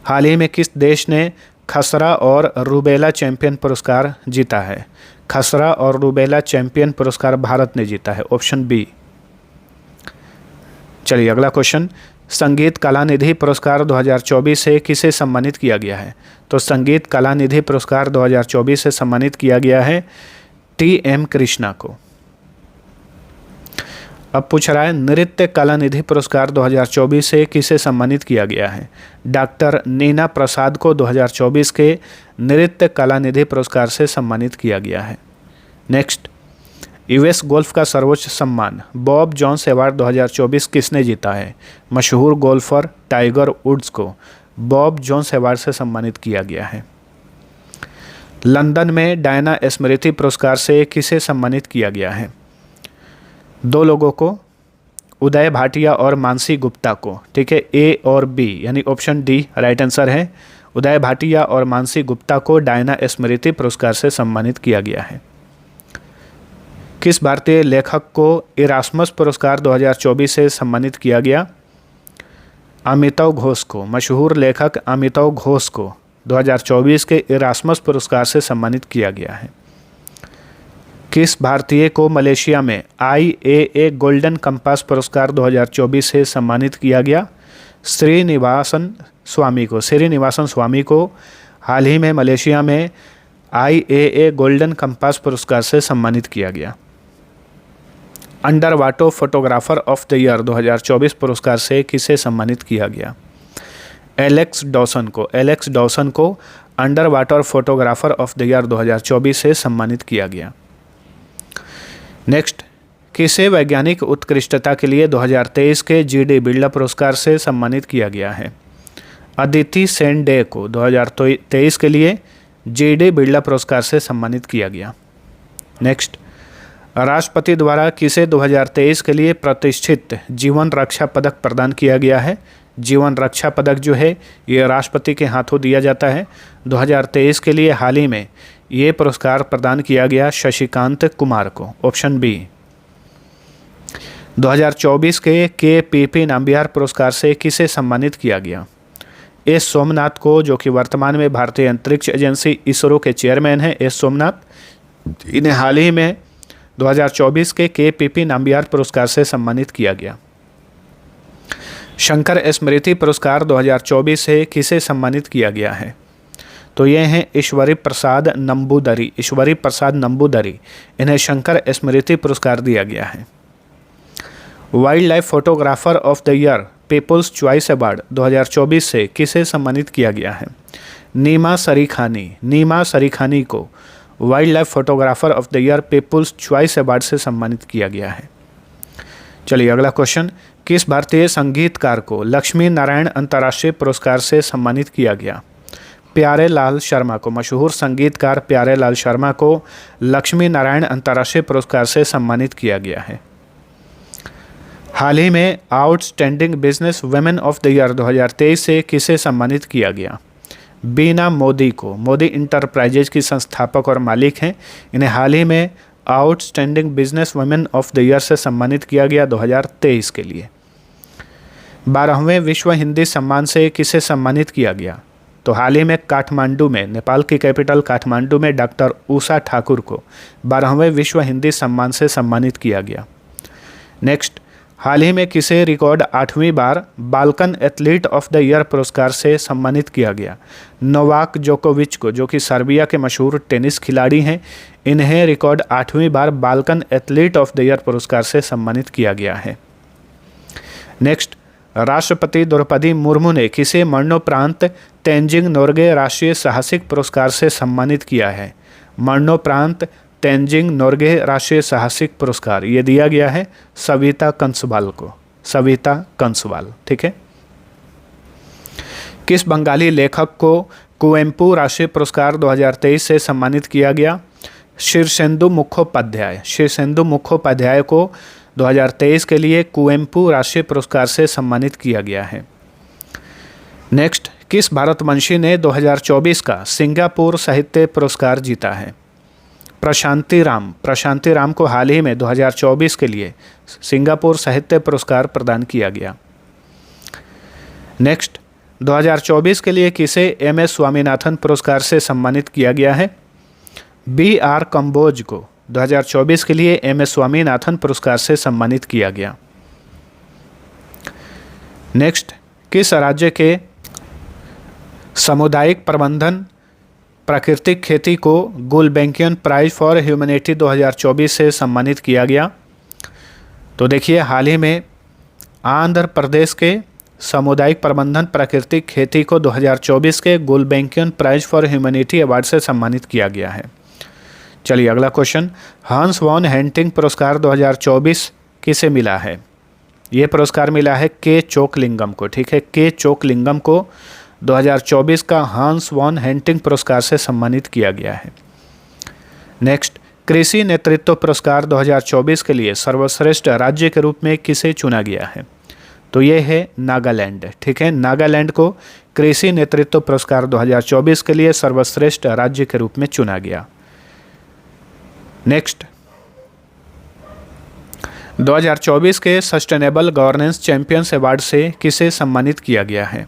हाल ही में किस देश ने खसरा और रूबेला चैंपियन पुरस्कार जीता है? खसरा और रूबेला चैंपियन पुरस्कार भारत ने जीता है, ऑप्शन बी। चलिए अगला क्वेश्चन, संगीत कलानिधि पुरस्कार 2024 से किसे सम्मानित किया गया है? तो संगीत कलानिधि पुरस्कार 2024 से सम्मानित किया गया है टी.एम. कृष्णा को। अब पूछ रहा है नृत्य कलानिधि पुरस्कार 2024 से किसे सम्मानित किया गया है? डॉक्टर नीना प्रसाद को 2024 के नृत्य कलानिधि पुरस्कार से सम्मानित किया गया है। नेक्स्ट, यूएस गोल्फ का सर्वोच्च सम्मान बॉब जोन्स अवार्ड 2024 किसने जीता है? मशहूर गोल्फर टाइगर वुड्स को बॉब जोन्स अवार्ड से सम्मानित किया गया है। लंदन में डायना स्मृति पुरस्कार से किसे सम्मानित किया गया है? 2 लोगों को, उदय भाटिया और मानसी गुप्ता को। ठीक है, ए और बी यानी ऑप्शन डी राइट आंसर है। उदय भाटिया और मानसी गुप्ता को डायना स्मृति पुरस्कार से सम्मानित किया गया है। किस भारतीय लेखक को इरास्मस पुरस्कार 2024 से सम्मानित किया गया? अमिताव घोष को। मशहूर लेखक अमिताव घोष को 2024 के इरास्मस पुरस्कार से सम्मानित किया गया है। किस भारतीय को मलेशिया में IAA गोल्डन कंपास पुरस्कार 2024 से सम्मानित किया गया? श्रीनिवासन स्वामी को हाल ही में मलेशिया में IAA गोल्डन कंपास पुरस्कार से सम्मानित किया गया। Under water photographer of the year 2024 पुरस्कार से किसे सम्मानित किया गया? एलेक्स डॉसन को under water photographer of the year 2024 से सम्मानित किया गया। नेक्स्ट, किसे वैज्ञानिक उत्कृष्टता के लिए 2023 के GD बिरला पुरस्कार से सम्मानित किया गया है? अदिति सेन डे को 2023 के लिए GD बिरला पुरस्कार से सम्मानित किया गया। नेक्स्ट, राष्ट्रपति द्वारा किसे 2023 के लिए प्रतिष्ठित जीवन रक्षा पदक प्रदान किया गया है? जीवन रक्षा पदक जो है ये राष्ट्रपति के हाथों दिया जाता है। 2023 के लिए हाल ही में ये पुरस्कार प्रदान किया गया शशिकांत कुमार को, ऑप्शन बी। 2024 के KPP नाम्बियार पुरस्कार से किसे सम्मानित किया गया? एस सोमनाथ को, जो कि वर्तमान में भारतीय अंतरिक्ष एजेंसी इसरो के चेयरमैन हैं एस सोमनाथ। इन्हें हाल ही में 2024 के KPP नाम्बियार पुरस्कार से सम्मानित किया गया। शंकर स्मृति पुरस्कार 2024 से किसे सम्मानित किया गया है? तो ये हैं ईश्वरी प्रसाद नंबूदरी। इन्हें शंकर स्मृति पुरस्कार दिया गया है। Wildlife photographer of the year people's choice award 2024 से किसे सम्मानित किया गया है? नीमा सरीखानी को wildlife photographer of the year people's choice award से सम्मानित किया गया है। चलिए अगला क्वेश्चन, किस भारतीय संगीतकार को लक्ष्मी नारायण अंतर्राष्ट्रीय पुरस्कार से सम्मानित किया गया? प्यारे लाल शर्मा को, मशहूर संगीतकार प्यारे लाल शर्मा को लक्ष्मी नारायण अंतर्राष्ट्रीय पुरस्कार से सम्मानित किया गया है। हाल ही में outstanding business women of the year 2023 से किसे सम्मानित किया गया? बीना मोदी को। मोदी इंटरप्राइजेज की संस्थापक और मालिक हैं। इन्हें हाल ही में outstanding business women of the year से सम्मानित किया गया 2023 के लिए। 12वें विश्व हिंदी सम्मान से किसे सम्मानित किया गया? तो हाल ही में काठमांडू में, नेपाल की कैपिटल काठमांडू में डॉक्टर उषा ठाकुर को 12वें विश्व हिंदी सम्मान से सम्मानित किया गया। नेक्स्ट, हाल ही में किसे रिकॉर्ड 8वीं बार Balkan athlete of the year पुरस्कार से सम्मानित किया गया? नोवाक जोकोविच को, जो कि सर्बिया के मशहूर टेनिस खिलाड़ी हैं। इन्हें रिकॉर्ड 8वीं बार Balkan athlete of the year पुरस्कार से सम्मानित किया गया है। नेक्स्ट, राष्ट्रपति द्रौपदी मुर्मू ने किसे मरणोपरांत तेंजिंग नोर्गे राष्ट्रीय साहसिक पुरस्कार से सम्मानित किया है? मरणोपरांत तेंजिंग नोर्गे राष्ट्रीय साहसिक पुरस्कार ये दिया गया है सविता कंसवाल को, सविता कंसवाल। ठीक है। किस बंगाली लेखक को कुवेम्पु राष्ट्रीय पुरस्कार 2023 से सम्मानित किया गया? शीर्षेंदु मुखोपाध्याय। शीर्षेंदु मुखोपाध्याय को 2023 के लिए कुवेम्पु राष्ट्रीय पुरस्कार से सम्मानित किया गया है। नेक्स्ट, किस भारतवंशी ने 2024 का सिंगापुर साहित्य पुरस्कार जीता है? प्रशांति राम। प्रशांति राम को हाल ही में 2024 के लिए सिंगापुर साहित्य पुरस्कार प्रदान किया गया। नेक्स्ट, 2024 के लिए किसे MS स्वामीनाथन पुरस्कार से सम्मानित किया गया है? BR कंबोज को 2024 के लिए MS स्वामीनाथन पुरस्कार से सम्मानित किया गया। नेक्स्ट, किस राज्य के सामुदायिक प्रबंधन प्राकृतिक खेती को गुलबैंकियन प्राइज फॉर ह्यूमैनिटी 2024 से सम्मानित किया गया? तो देखिए, हाल ही में आंध्र प्रदेश के सामुदायिक प्रबंधन प्राकृतिक खेती को 2024 के गुलबैंकियन प्राइज फॉर ह्यूमैनिटी अवार्ड से सम्मानित किया गया है। चलिए अगला क्वेश्चन, हंस वॉन हेंटिंग पुरस्कार 2024 किसे मिला है? ये पुरस्कार मिला है के चोकलिंगम को। ठीक है, के चोकलिंगम को 2024 का हंस वॉन हेंटिंग पुरस्कार से सम्मानित किया गया है। नेक्स्ट, कृषि नेतृत्व पुरस्कार 2024 के लिए सर्वश्रेष्ठ राज्य के रूप में किसे चुना गया है? तो ये है नागालैंड। ठीक है, नागालैंड को कृषि नेतृत्व पुरस्कार 2024 के लिए सर्वश्रेष्ठ राज्य के रूप में चुना गया। नेक्स्ट, 2024 के सस्टेनेबल गवर्नेंस चैंपियंस अवार्ड से किसे सम्मानित किया गया है?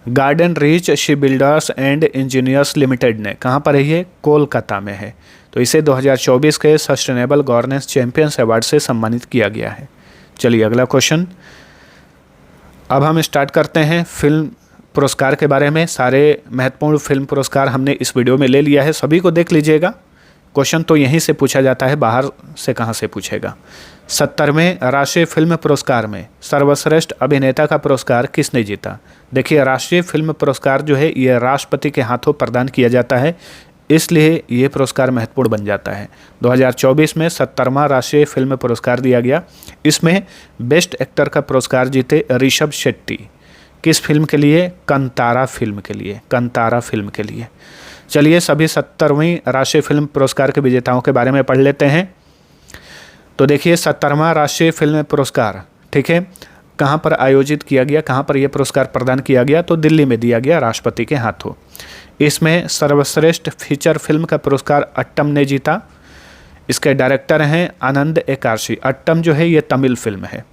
Garden reach ship builders and engineers limited ने। कहाँ पर है ये? कोलकाता में है। तो इसे 2024 के सस्टेनेबल गवर्नेंस चैंपियंस अवार्ड से सम्मानित किया गया है। चलिए अगला क्वेश्चन, अब हम स्टार्ट करते हैं फिल्म पुरस्कार के बारे में। सारे महत्वपूर्ण फिल्म पुरस्कार हमने इस वीडियो में ले लिया है, सभी को देख लीजिएगा। क्वेश्चन तो यहीं से पूछा जाता है, बाहर से कहाँ से पूछेगा। 70वें राष्ट्रीय फिल्म पुरस्कार में सर्वश्रेष्ठ अभिनेता का पुरस्कार किसने जीता? देखिए, राष्ट्रीय फिल्म पुरस्कार जो है ये राष्ट्रपति के हाथों प्रदान किया जाता है, इसलिए ये पुरस्कार महत्वपूर्ण बन जाता है। 2024 में 70वां राष्ट्रीय फिल्म पुरस्कार दिया गया। इसमें बेस्ट एक्टर का पुरस्कार जीते ऋषभ शेट्टी। किस फिल्म के लिए? कंतारा फिल्म के लिए। कंतारा फिल्म के लिए। चलिए सभी 70वीं राष्ट्रीय फिल्म पुरस्कार के विजेताओं के बारे में पढ़ लेते हैं। तो देखिए, 70वां राष्ट्रीय फिल्म पुरस्कार, ठीक है, कहाँ पर आयोजित किया गया, कहाँ पर यह पुरस्कार प्रदान किया गया? तो दिल्ली में दिया गया राष्ट्रपति के हाथों। इसमें सर्वश्रेष्ठ फीचर फिल्म का पुरस्कार अट्टम ने जीता। इसके डायरेक्टर हैं आनंद एकादशी। अट्टम जो है ये तमिल फिल्म है।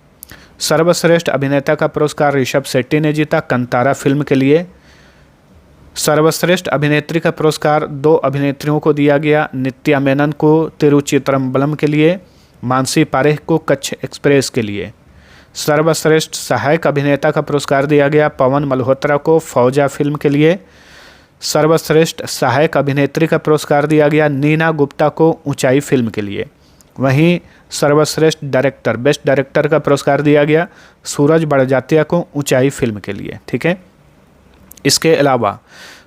सर्वश्रेष्ठ अभिनेता का पुरस्कार ऋषभ शेट्टी ने जीता कंतारा फिल्म के लिए। सर्वश्रेष्ठ अभिनेत्री का पुरस्कार 2 अभिनेत्रियों को दिया गया, नित्या मेनन को तिरुचित्रम्बलम के लिए, मानसी पारेख को कच्छ एक्सप्रेस के लिए। सर्वश्रेष्ठ सहायक अभिनेता का पुरस्कार दिया गया पवन मल्होत्रा को फौजा फिल्म के लिए। सर्वश्रेष्ठ सहायक अभिनेत्री का पुरस्कार दिया गया नीना गुप्ता को ऊंचाई फिल्म के लिए। वहीं सर्वश्रेष्ठ डायरेक्टर, बेस्ट डायरेक्टर का पुरस्कार दिया गया सूरज बड़जात्या को ऊंचाई फिल्म के लिए। ठीक है, इसके अलावा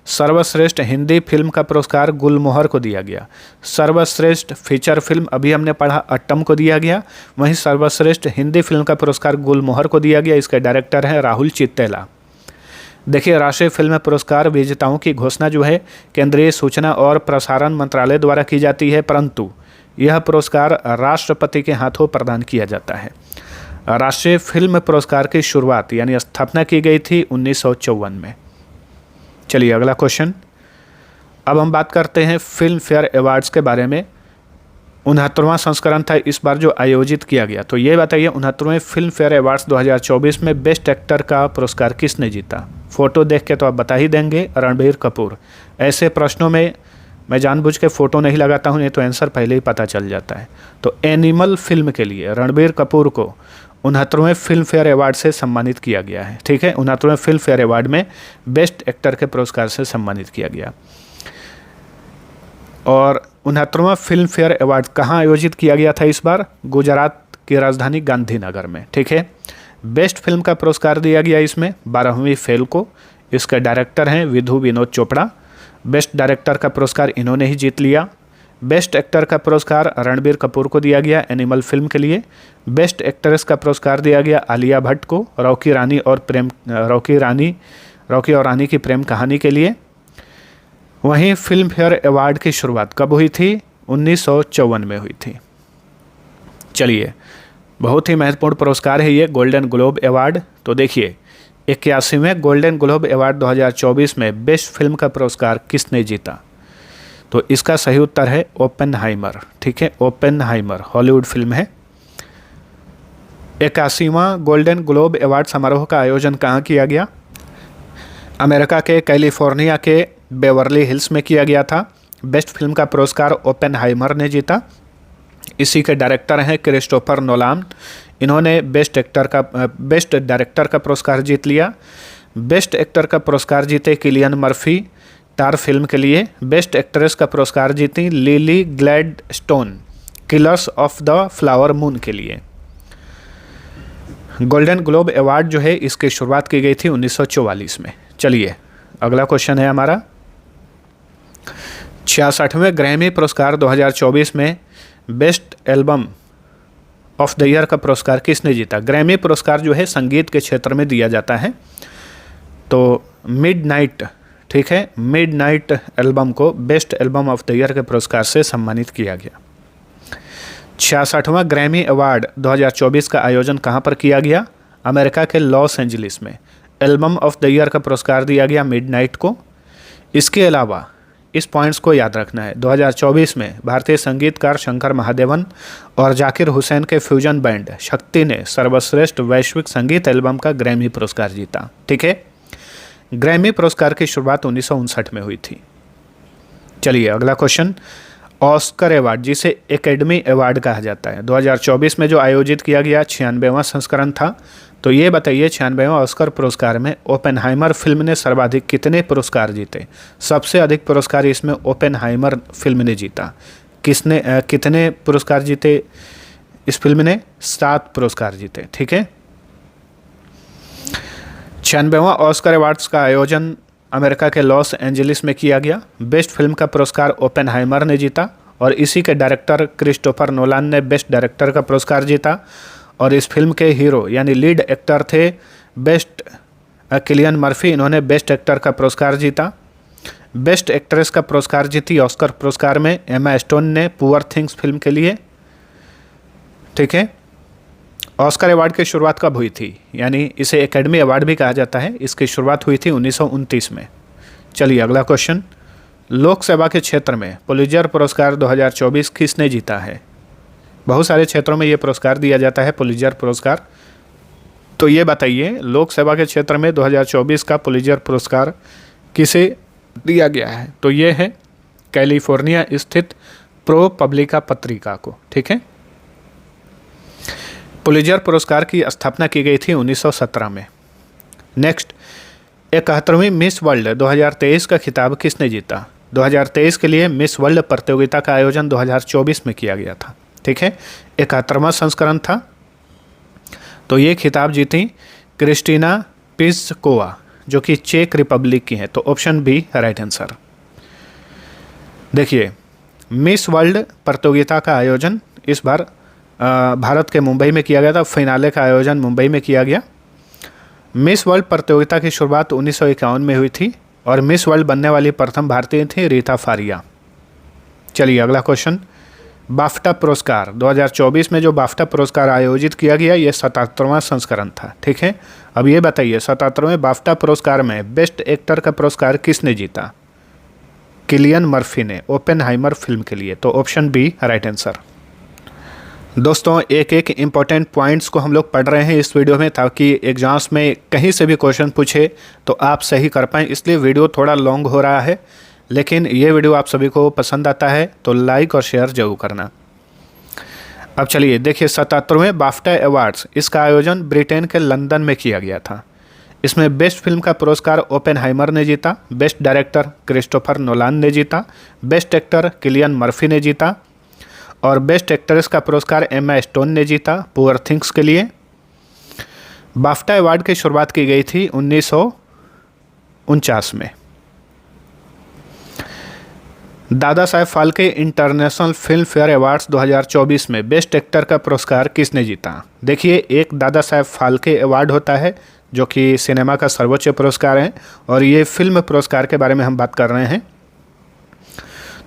सर्वश्रेष्ठ हिंदी फिल्म का पुरस्कार गुलमोहर को दिया गया। सर्वश्रेष्ठ फीचर फिल्म अभी हमने पढ़ा अट्टम को दिया गया। वहीं सर्वश्रेष्ठ हिंदी फिल्म का पुरस्कार गुलमोहर को दिया गया। इसके डायरेक्टर हैं राहुल चित्तेला। देखिए, राष्ट्रीय फिल्म पुरस्कार विजेताओं की घोषणा जो है केंद्रीय सूचना और प्रसारण मंत्रालय द्वारा की जाती है, परंतु यह पुरस्कार राष्ट्रपति के हाथों प्रदान किया जाता है। राष्ट्रीय फिल्म पुरस्कार की शुरुआत यानी स्थापना की गई थी 1954 में। चलिए अगला क्वेश्चन। अब हम बात करते हैं फिल्म फेयर अवार्ड्स के बारे में। 69वां संस्करण था इस बार जो आयोजित किया गया। तो ये बताइए 69वें फिल्म फेयर अवार्ड्स 2024 में बेस्ट एक्टर का पुरस्कार किसने जीता? फोटो देख के तो आप बता ही देंगे, रणबीर कपूर। ऐसे प्रश्नों में मैं जानबूझ के फ़ोटो नहीं लगाता हूँ, नहीं तो आंसर पहले ही पता चल जाता है। तो एनिमल फिल्म के लिए रणबीर कपूर को 69वें फिल्म फेयर अवार्ड से सम्मानित किया गया है। ठीक है, 69वें फिल्म फेयर अवार्ड में बेस्ट एक्टर के पुरस्कार से सम्मानित किया गया। और 69वां फिल्म फेयर अवार्ड कहाँ आयोजित किया गया था इस बार? गुजरात की राजधानी गांधीनगर में। ठीक है, बेस्ट फिल्म का पुरस्कार दिया गया इसमें 12वीं फेल को। इसके डायरेक्टर हैं विधु विनोद चोपड़ा। बेस्ट डायरेक्टर का पुरस्कार इन्होंने ही जीत लिया। बेस्ट एक्टर का पुरस्कार रणबीर कपूर को दिया गया एनिमल फिल्म के लिए। बेस्ट एक्ट्रेस का पुरस्कार दिया गया आलिया भट्ट को रॉकी और रानी की प्रेम कहानी के लिए। वहीं फिल्म फेयर अवार्ड की शुरुआत कब हुई थी? 1954 में हुई थी। चलिए, बहुत ही महत्वपूर्ण पुरस्कार है ये गोल्डन ग्लोब अवार्ड। तो देखिए, 81वें गोल्डन ग्लोब अवार्ड 2024 में बेस्ट फिल्म का पुरस्कार किसने जीता? तो इसका सही उत्तर है ओपेनहाइमर। ठीक है, ओपेनहाइमर हॉलीवुड फिल्म है। 81वां गोल्डन ग्लोब अवार्ड समारोह का आयोजन कहाँ किया गया? अमेरिका के कैलिफोर्निया के बेवर्ली हिल्स में किया गया था। बेस्ट फिल्म का पुरस्कार ओपेनहाइमर ने जीता। इसी के डायरेक्टर हैं क्रिस्टोफर नोलान। इन्होंने बेस्ट डायरेक्टर का पुरस्कार जीत लिया। बेस्ट एक्टर का पुरस्कार जीते किलियन मर्फी टार फिल्म के लिए। बेस्ट एक्ट्रेस का पुरस्कार जीती lily Gladstone killers of the flower moon के लिए। गोल्डन ग्लोब अवार्ड जो है इसकी शुरुआत की गई थी 1944 में। चलिए अगला क्वेश्चन है हमारा। 66वें ग्रैमी पुरस्कार 2024 में best album of the year का पुरस्कार किसने जीता? ग्रैमी पुरस्कार जो है संगीत के क्षेत्र में दिया जाता है। तो मिडनाइट, ठीक है, मिडनाइट एल्बम को best album of the year के पुरस्कार से सम्मानित किया गया। 66वां ग्रैमी अवार्ड 2024 का आयोजन कहाँ पर किया गया? अमेरिका के लॉस एंजलिस में। एल्बम ऑफ द ईयर का पुरस्कार दिया गया मिडनाइट को। इसके अलावा इस पॉइंट्स को याद रखना है, 2024 में भारतीय संगीतकार शंकर महादेवन और जाकिर हुसैन के फ्यूजन बैंड शक्ति ने सर्वश्रेष्ठ वैश्विक संगीत एल्बम का ग्रैमी पुरस्कार जीता। ठीक है, ग्रैमी पुरस्कार की शुरुआत 1959 में हुई थी। चलिए अगला क्वेश्चन। ऑस्कर अवार्ड, जिसे एकेडमी अवार्ड कहा जाता है, 2024 में जो आयोजित किया गया 96वां संस्करण था। तो ये बताइए 96वां ऑस्कर पुरस्कार में ओपेनहाइमर फिल्म ने सर्वाधिक कितने पुरस्कार जीते? सबसे अधिक पुरस्कार इसमें ओपेनहाइमर फिल्म ने जीता। कितने पुरस्कार जीते इस फिल्म ने? 7 पुरस्कार जीते। ठीक है, 96वां ऑस्कर अवार्ड्स का आयोजन अमेरिका के लॉस एंजलिस में किया गया। बेस्ट फिल्म का पुरस्कार ओपेनहाइमर ने जीता और इसी के डायरेक्टर क्रिस्टोफर नोलान ने बेस्ट डायरेक्टर का पुरस्कार जीता। और इस फिल्म के हीरो यानी लीड एक्टर थे किलियन मर्फी। इन्होंने बेस्ट एक्टर का पुरस्कार जीता। बेस्ट एक्ट्रेस का पुरस्कार जीती ऑस्कर पुरस्कार में एमा स्टोन ने पुअर थिंग्स फिल्म के लिए। ठीक है, ऑस्कर अवार्ड की शुरुआत कब हुई थी? यानी इसे एकेडमी अवार्ड भी कहा जाता है। इसकी शुरुआत हुई थी 1929 में। चलिए अगला क्वेश्चन। लोकसेवा के क्षेत्र में पुलित्जर पुरस्कार 2024 किसने जीता है? बहुत सारे क्षेत्रों में ये पुरस्कार दिया जाता है, पुलित्जर पुरस्कार। तो ये बताइए लोकसेवा के क्षेत्र में 2024 का पुलित्जर पुरस्कार किसे दिया गया है? तो ये है कैलिफोर्निया स्थित प्रो पब्लिका पत्रिका को। ठीक है, पुलित्जर पुरस्कार की स्थापना की गई थी 1917 में। नेक्स्ट, 71वीं मिस वर्ल्ड 2023 का खिताब किसने जीता? 2023 के लिए मिस वर्ल्ड प्रतियोगिता का आयोजन 2024 में किया गया था। ठीक है, 71वां संस्करण था। तो ये खिताब जीती क्रिस्टीना पिस्कोवा जो कि चेक रिपब्लिक की है। तो ऑप्शन बी राइट आंसर। देखिए, मिस वर्ल्ड प्रतियोगिता का आयोजन इस बार भारत के मुंबई में किया गया था। फिनाले का आयोजन मुंबई में किया गया। मिस वर्ल्ड प्रतियोगिता की शुरुआत 1951 में हुई थी और मिस वर्ल्ड बनने वाली प्रथम भारतीय थी रीता फारिया। चलिए अगला क्वेश्चन, बाफ्टा पुरस्कार 2024 में जो बाफ्टा पुरस्कार आयोजित किया गया ये 77वां संस्करण था। ठीक है, अब ये बताइए 77वें बाफ्टा पुरस्कार में बेस्ट एक्टर का पुरस्कार किसने जीता? किलियन मर्फी ने ओपेनहाइमर फिल्म के लिए। तो ऑप्शन बी राइट आंसर। दोस्तों एक एक इम्पॉर्टेंट पॉइंट्स को हम लोग पढ़ रहे हैं इस वीडियो में ताकि एग्जाम्स में कहीं से भी क्वेश्चन पूछे तो आप सही कर पाएँ, इसलिए वीडियो थोड़ा लॉन्ग हो रहा है, लेकिन ये वीडियो आप सभी को पसंद आता है तो लाइक और शेयर जरूर करना। अब चलिए देखिए 77वें बाफ्टा अवार्ड्स, इसका आयोजन ब्रिटेन के लंदन में किया गया था। इसमें बेस्ट फिल्म का पुरस्कार ओपेनहाइमर ने जीता, बेस्ट डायरेक्टर क्रिस्टोफर नोलान ने जीता, बेस्ट एक्टर किलियन मर्फी ने जीता और बेस्ट एक्ट्रेस का पुरस्कार एम्मा स्टोन ने जीता पुअर थिंग्स के लिए। बाफ्टा अवार्ड की शुरुआत की गई थी 1949 में। Dada Saheb Phalke international film fair awards 2024 में बेस्ट एक्टर का पुरस्कार किसने जीता? देखिए एक दादा साहेब फाल्के अवार्ड होता है जो कि सिनेमा का सर्वोच्च पुरस्कार है और ये फिल्म पुरस्कार के बारे में हम बात कर रहे हैं।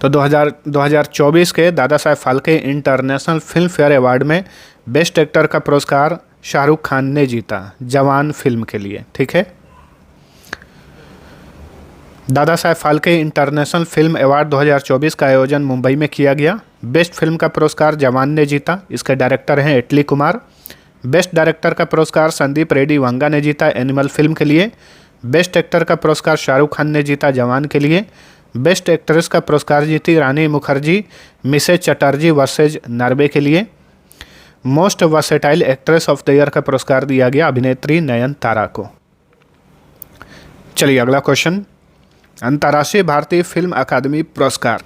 तो 2024 के Dada Saheb Phalke international film fair award में बेस्ट एक्टर का पुरस्कार शाहरुख खान ने जीता जवान फिल्म के लिए। ठीक है, दादा Saheb Phalke international film award 2024 का आयोजन मुंबई में किया गया। बेस्ट फिल्म का पुरस्कार जवान ने जीता, इसके डायरेक्टर हैं इटली कुमार। बेस्ट डायरेक्टर का पुरस्कार संदीप रेड्डी वांगा ने जीता एनिमल फिल्म के लिए। बेस्ट एक्टर का पुरस्कार शाहरुख खान ने जीता जवान के लिए। बेस्ट एक्ट्रेस का पुरस्कार जीती Rani Mukherjee Mrs Chatterjee versus Norway के लिए। Most versatile actress of the year का पुरस्कार दिया गया अभिनेत्री नयनतारा को। चलिए अगला क्वेश्चन, अंतर्राष्ट्रीय भारतीय फिल्म अकादमी पुरस्कार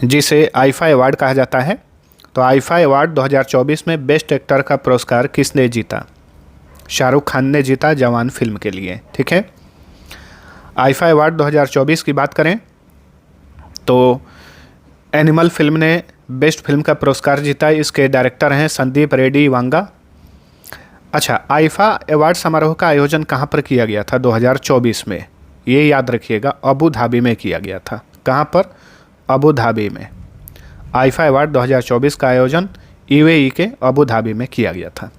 जिसे आईफा अवार्ड कहा जाता है, तो आईफा अवार्ड 2024 में बेस्ट एक्टर का पुरस्कार किसने जीता? शाहरुख खान ने जीता जवान फिल्म के लिए। ठीक है, आईफा अवार्ड 2024 की बात करें तो एनिमल फिल्म ने बेस्ट फिल्म का पुरस्कार जीता, इसके डायरेक्टर हैं संदीप रेड्डी वांगा। अच्छा, आईफा अवार्ड समारोह का आयोजन कहाँ पर किया गया था 2024 में? ये याद रखिएगा अबू धाबी में किया गया था। कहाँ पर? अबू धाबी में। आईफा अवार्ड 2024 का आयोजन यूएई के अबू धाबी में किया गया था।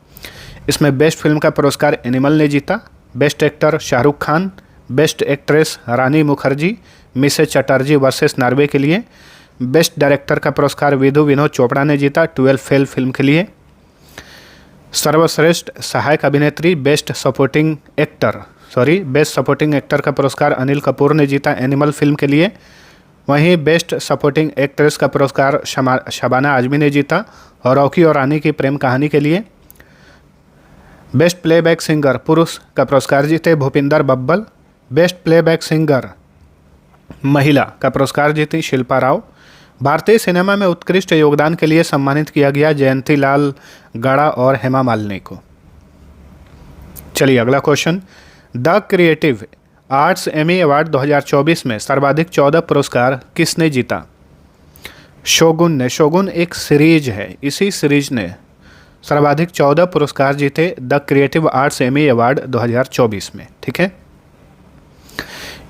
इसमें बेस्ट फिल्म का पुरस्कार एनिमल ने जीता, best actor Shahrukh Khan, best actress Rani Mukherjee Mrs Chatterjee versus Norway के लिए। बेस्ट डायरेक्टर का पुरस्कार विधु विनोद चोपड़ा ने जीता 12 फेल फिल्म के लिए। सर्वश्रेष्ठ सहायक अभिनेत्री बेस्ट सपोर्टिंग एक्टर का पुरस्कार अनिल कपूर ने जीता एनिमल फिल्म के लिए। वहीं बेस्ट सपोर्टिंग एक्ट्रेस का पुरस्कार शबाना आजमी ने जीता और रॉकी और रानी की प्रेम कहानी के लिए। बेस्ट प्लेबैक सिंगर पुरुष का पुरस्कार जीते Bhupinder Babbal. Best playback singer महिला का पुरस्कार जीती शिल्पा राव। भारतीय सिनेमा में उत्कृष्ट योगदान के लिए सम्मानित किया गया जयंती लाल गड़ा और हेमा मालिनी को। चलिए अगला question, the creative arts Emmy award 2024 में सर्वाधिक 14 पुरस्कार किसने जीता? शोगुन ने। शोगुन एक सीरीज है, इसी सीरीज ने सर्वाधिक 14 पुरस्कार जीते the creative arts Emmy award 2024 में। ठीक है,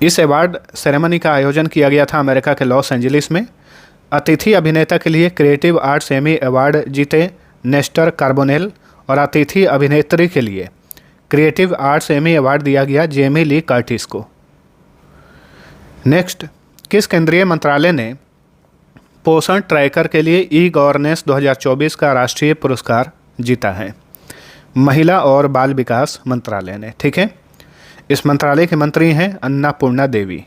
इस अवार्ड सेरेमनी का आयोजन किया गया था अमेरिका के लॉस एंजलिस में। अतिथि अभिनेता के लिए क्रिएटिव आर्ट्स एमी अवार्ड जीते नेस्टर कार्बोनेल और अतिथि अभिनेत्री के लिए क्रिएटिव आर्ट्स एमी अवार्ड दिया गया जेमी ली कर्टिस को। नेक्स्ट, किस केंद्रीय मंत्रालय ने पोषण ट्रैकर के लिए ई गवर्नेंस 2024 का राष्ट्रीय पुरस्कार जीता है? महिला और बाल विकास मंत्रालय ने। ठीक है, इस मंत्रालय के मंत्री हैं अन्नापूर्णा देवी।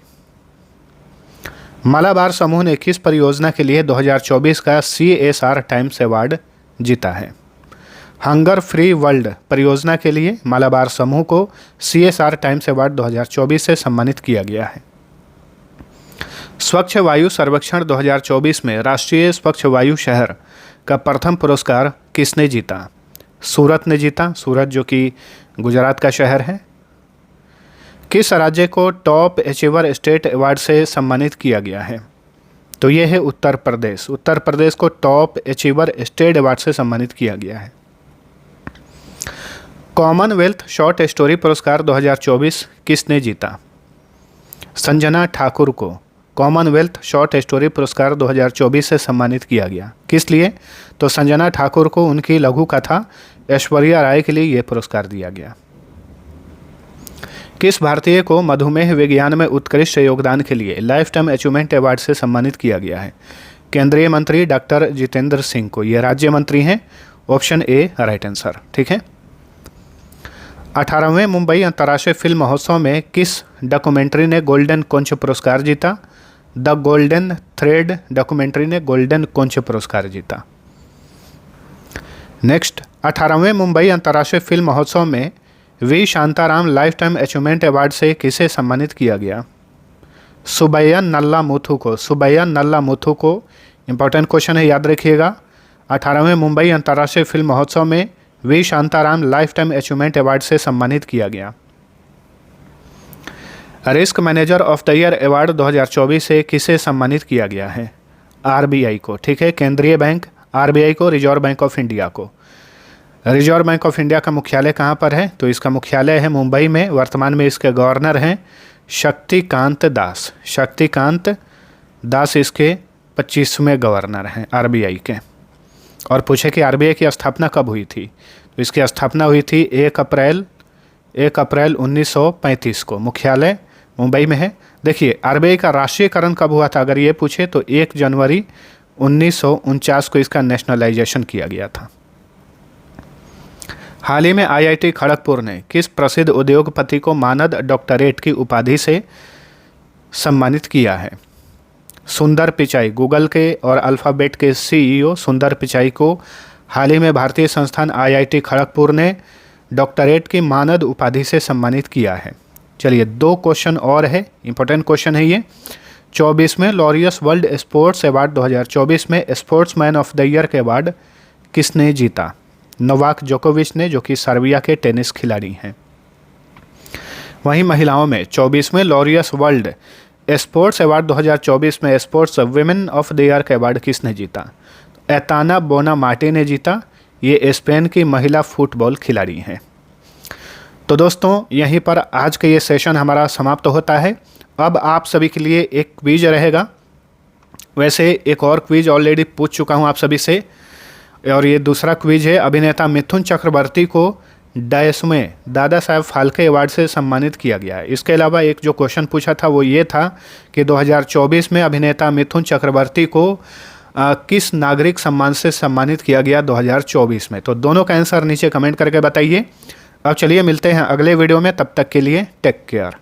मालाबार समूह ने किस परियोजना के लिए 2024 का CSR टाइम्स अवार्ड जीता है? हंगर फ्री वर्ल्ड परियोजना के लिए मालाबार समूह को CSR टाइम्स अवार्ड 2024 से सम्मानित किया गया है। स्वच्छ वायु सर्वेक्षण 2024 में राष्ट्रीय स्वच्छ वायु शहर का प्रथम पुरस्कार किसने जीता? सूरत ने जीता। सूरत जो कि गुजरात का शहर है। किस राज्य को टॉप अचीवर स्टेट अवार्ड से सम्मानित किया गया है? तो ये है उत्तर प्रदेश। उत्तर प्रदेश को टॉप अचीवर स्टेट अवार्ड से सम्मानित किया गया है। कॉमनवेल्थ शॉर्ट स्टोरी पुरस्कार 2024 किसने जीता? संजना ठाकुर को कॉमनवेल्थ शॉर्ट स्टोरी पुरस्कार 2024 से सम्मानित किया गया। किस लिए? तो संजना ठाकुर को उनकी लघु कथा ऐश्वर्या राय के लिए यह पुरस्कार दिया गया। किस भारतीय को मधुमेह विज्ञान में उत्कृष्ट योगदान के लिए लाइफ टाइम अचीवमेंट अवार्ड से सम्मानित किया गया है? केंद्रीय मंत्री डॉक्टर जितेंद्र सिंह को। ये राज्य मंत्री हैं। Option A right answer. ठीक है। 18वें मुंबई अंतर्राष्ट्रीय फिल्म महोत्सव में किस डॉक्यूमेंट्री ने गोल्डन कोंच पुरस्कार जीता? द गोल्डन थ्रेड डॉक्यूमेंट्री ने गोल्डन कोंच पुरस्कार जीता। नेक्स्ट, 18वें मुंबई अंतर्राष्ट्रीय फिल्म महोत्सव में V Shantaram lifetime achievement award से किसे सम्मानित किया गया? सुबैया नल्ला मुथु को। सुबैया नल्ला मुथु को। इंपॉर्टेंट क्वेश्चन है, याद रखिएगा। 18वें मुंबई अंतर्राष्ट्रीय फिल्म महोत्सव में V Shantaram lifetime achievement award से सम्मानित किया गया। Risk manager of the year award 2024 से किसे सम्मानित किया गया है? आरबीआई को। ठीक है। केंद्रीय बैंक आरबीआई को, रिजर्व बैंक ऑफ इंडिया को। रिजर्व बैंक ऑफ इंडिया का मुख्यालय कहाँ पर है? तो इसका मुख्यालय है मुंबई में। वर्तमान में इसके गवर्नर हैं शक्तिकांत दास। शक्तिकांत दास इसके 25वें गवर्नर हैं आरबीआई के। और पूछे कि आरबीआई की स्थापना कब हुई थी? तो इसकी स्थापना हुई थी 1 अप्रैल 1935 को। मुख्यालय मुंबई में है। देखिए, आरबीआई का राष्ट्रीयकरण कब हुआ था अगर ये पूछे तो 1 जनवरी 1949 को इसका नेशनलाइजेशन किया गया था। हाल ही में आईआईटी खड़गपुर ने किस प्रसिद्ध उद्योगपति को मानद डॉक्टरेट की उपाधि से सम्मानित किया है? सुंदर पिचाई। गूगल के और अल्फ़ाबेट के सीईओ सुंदर पिचाई को हाल ही में भारतीय संस्थान आईआईटी खड़गपुर ने डॉक्टरेट की मानद उपाधि से सम्मानित किया है। चलिए, 2 क्वेश्चन और है। इंपॉर्टेंट क्वेश्चन है ये। 24वें लॉरियस वर्ल्ड स्पोर्ट्स अवार्ड 2024 में स्पोर्ट्समैन ऑफ द ईयर के अवार्ड किसने जीता? नोवाक जोकोविच ने, जो कि सर्बिया के टेनिस खिलाड़ी हैं। वहीं महिलाओं में 24वें लॉरियस वर्ल्ड स्पोर्ट्स अवार्ड 2024 में sports women of the year का अवार्ड किसने जीता? एताना बोनामाटे ने जीता। ये स्पेन की महिला फुटबॉल खिलाड़ी हैं। तो दोस्तों, यहीं पर आज का ये सेशन हमारा समाप्त होता है। अब आप सभी के लिए एक क्विज रहेगा। वैसे एक और क्विज ऑलरेडी पूछ चुका हूँ आप सभी से, और ये दूसरा क्विज है। अभिनेता मिथुन चक्रवर्ती को डैश में दादा साहेब फाल्के अवार्ड से सम्मानित किया गया है। इसके अलावा एक जो क्वेश्चन पूछा था वो ये था कि 2024 में अभिनेता मिथुन चक्रवर्ती को किस नागरिक सम्मान से सम्मानित किया गया 2024 में? तो दोनों का आंसर नीचे कमेंट करके बताइए। अब चलिए मिलते हैं अगले वीडियो में, तब तक के लिए टेक केयर।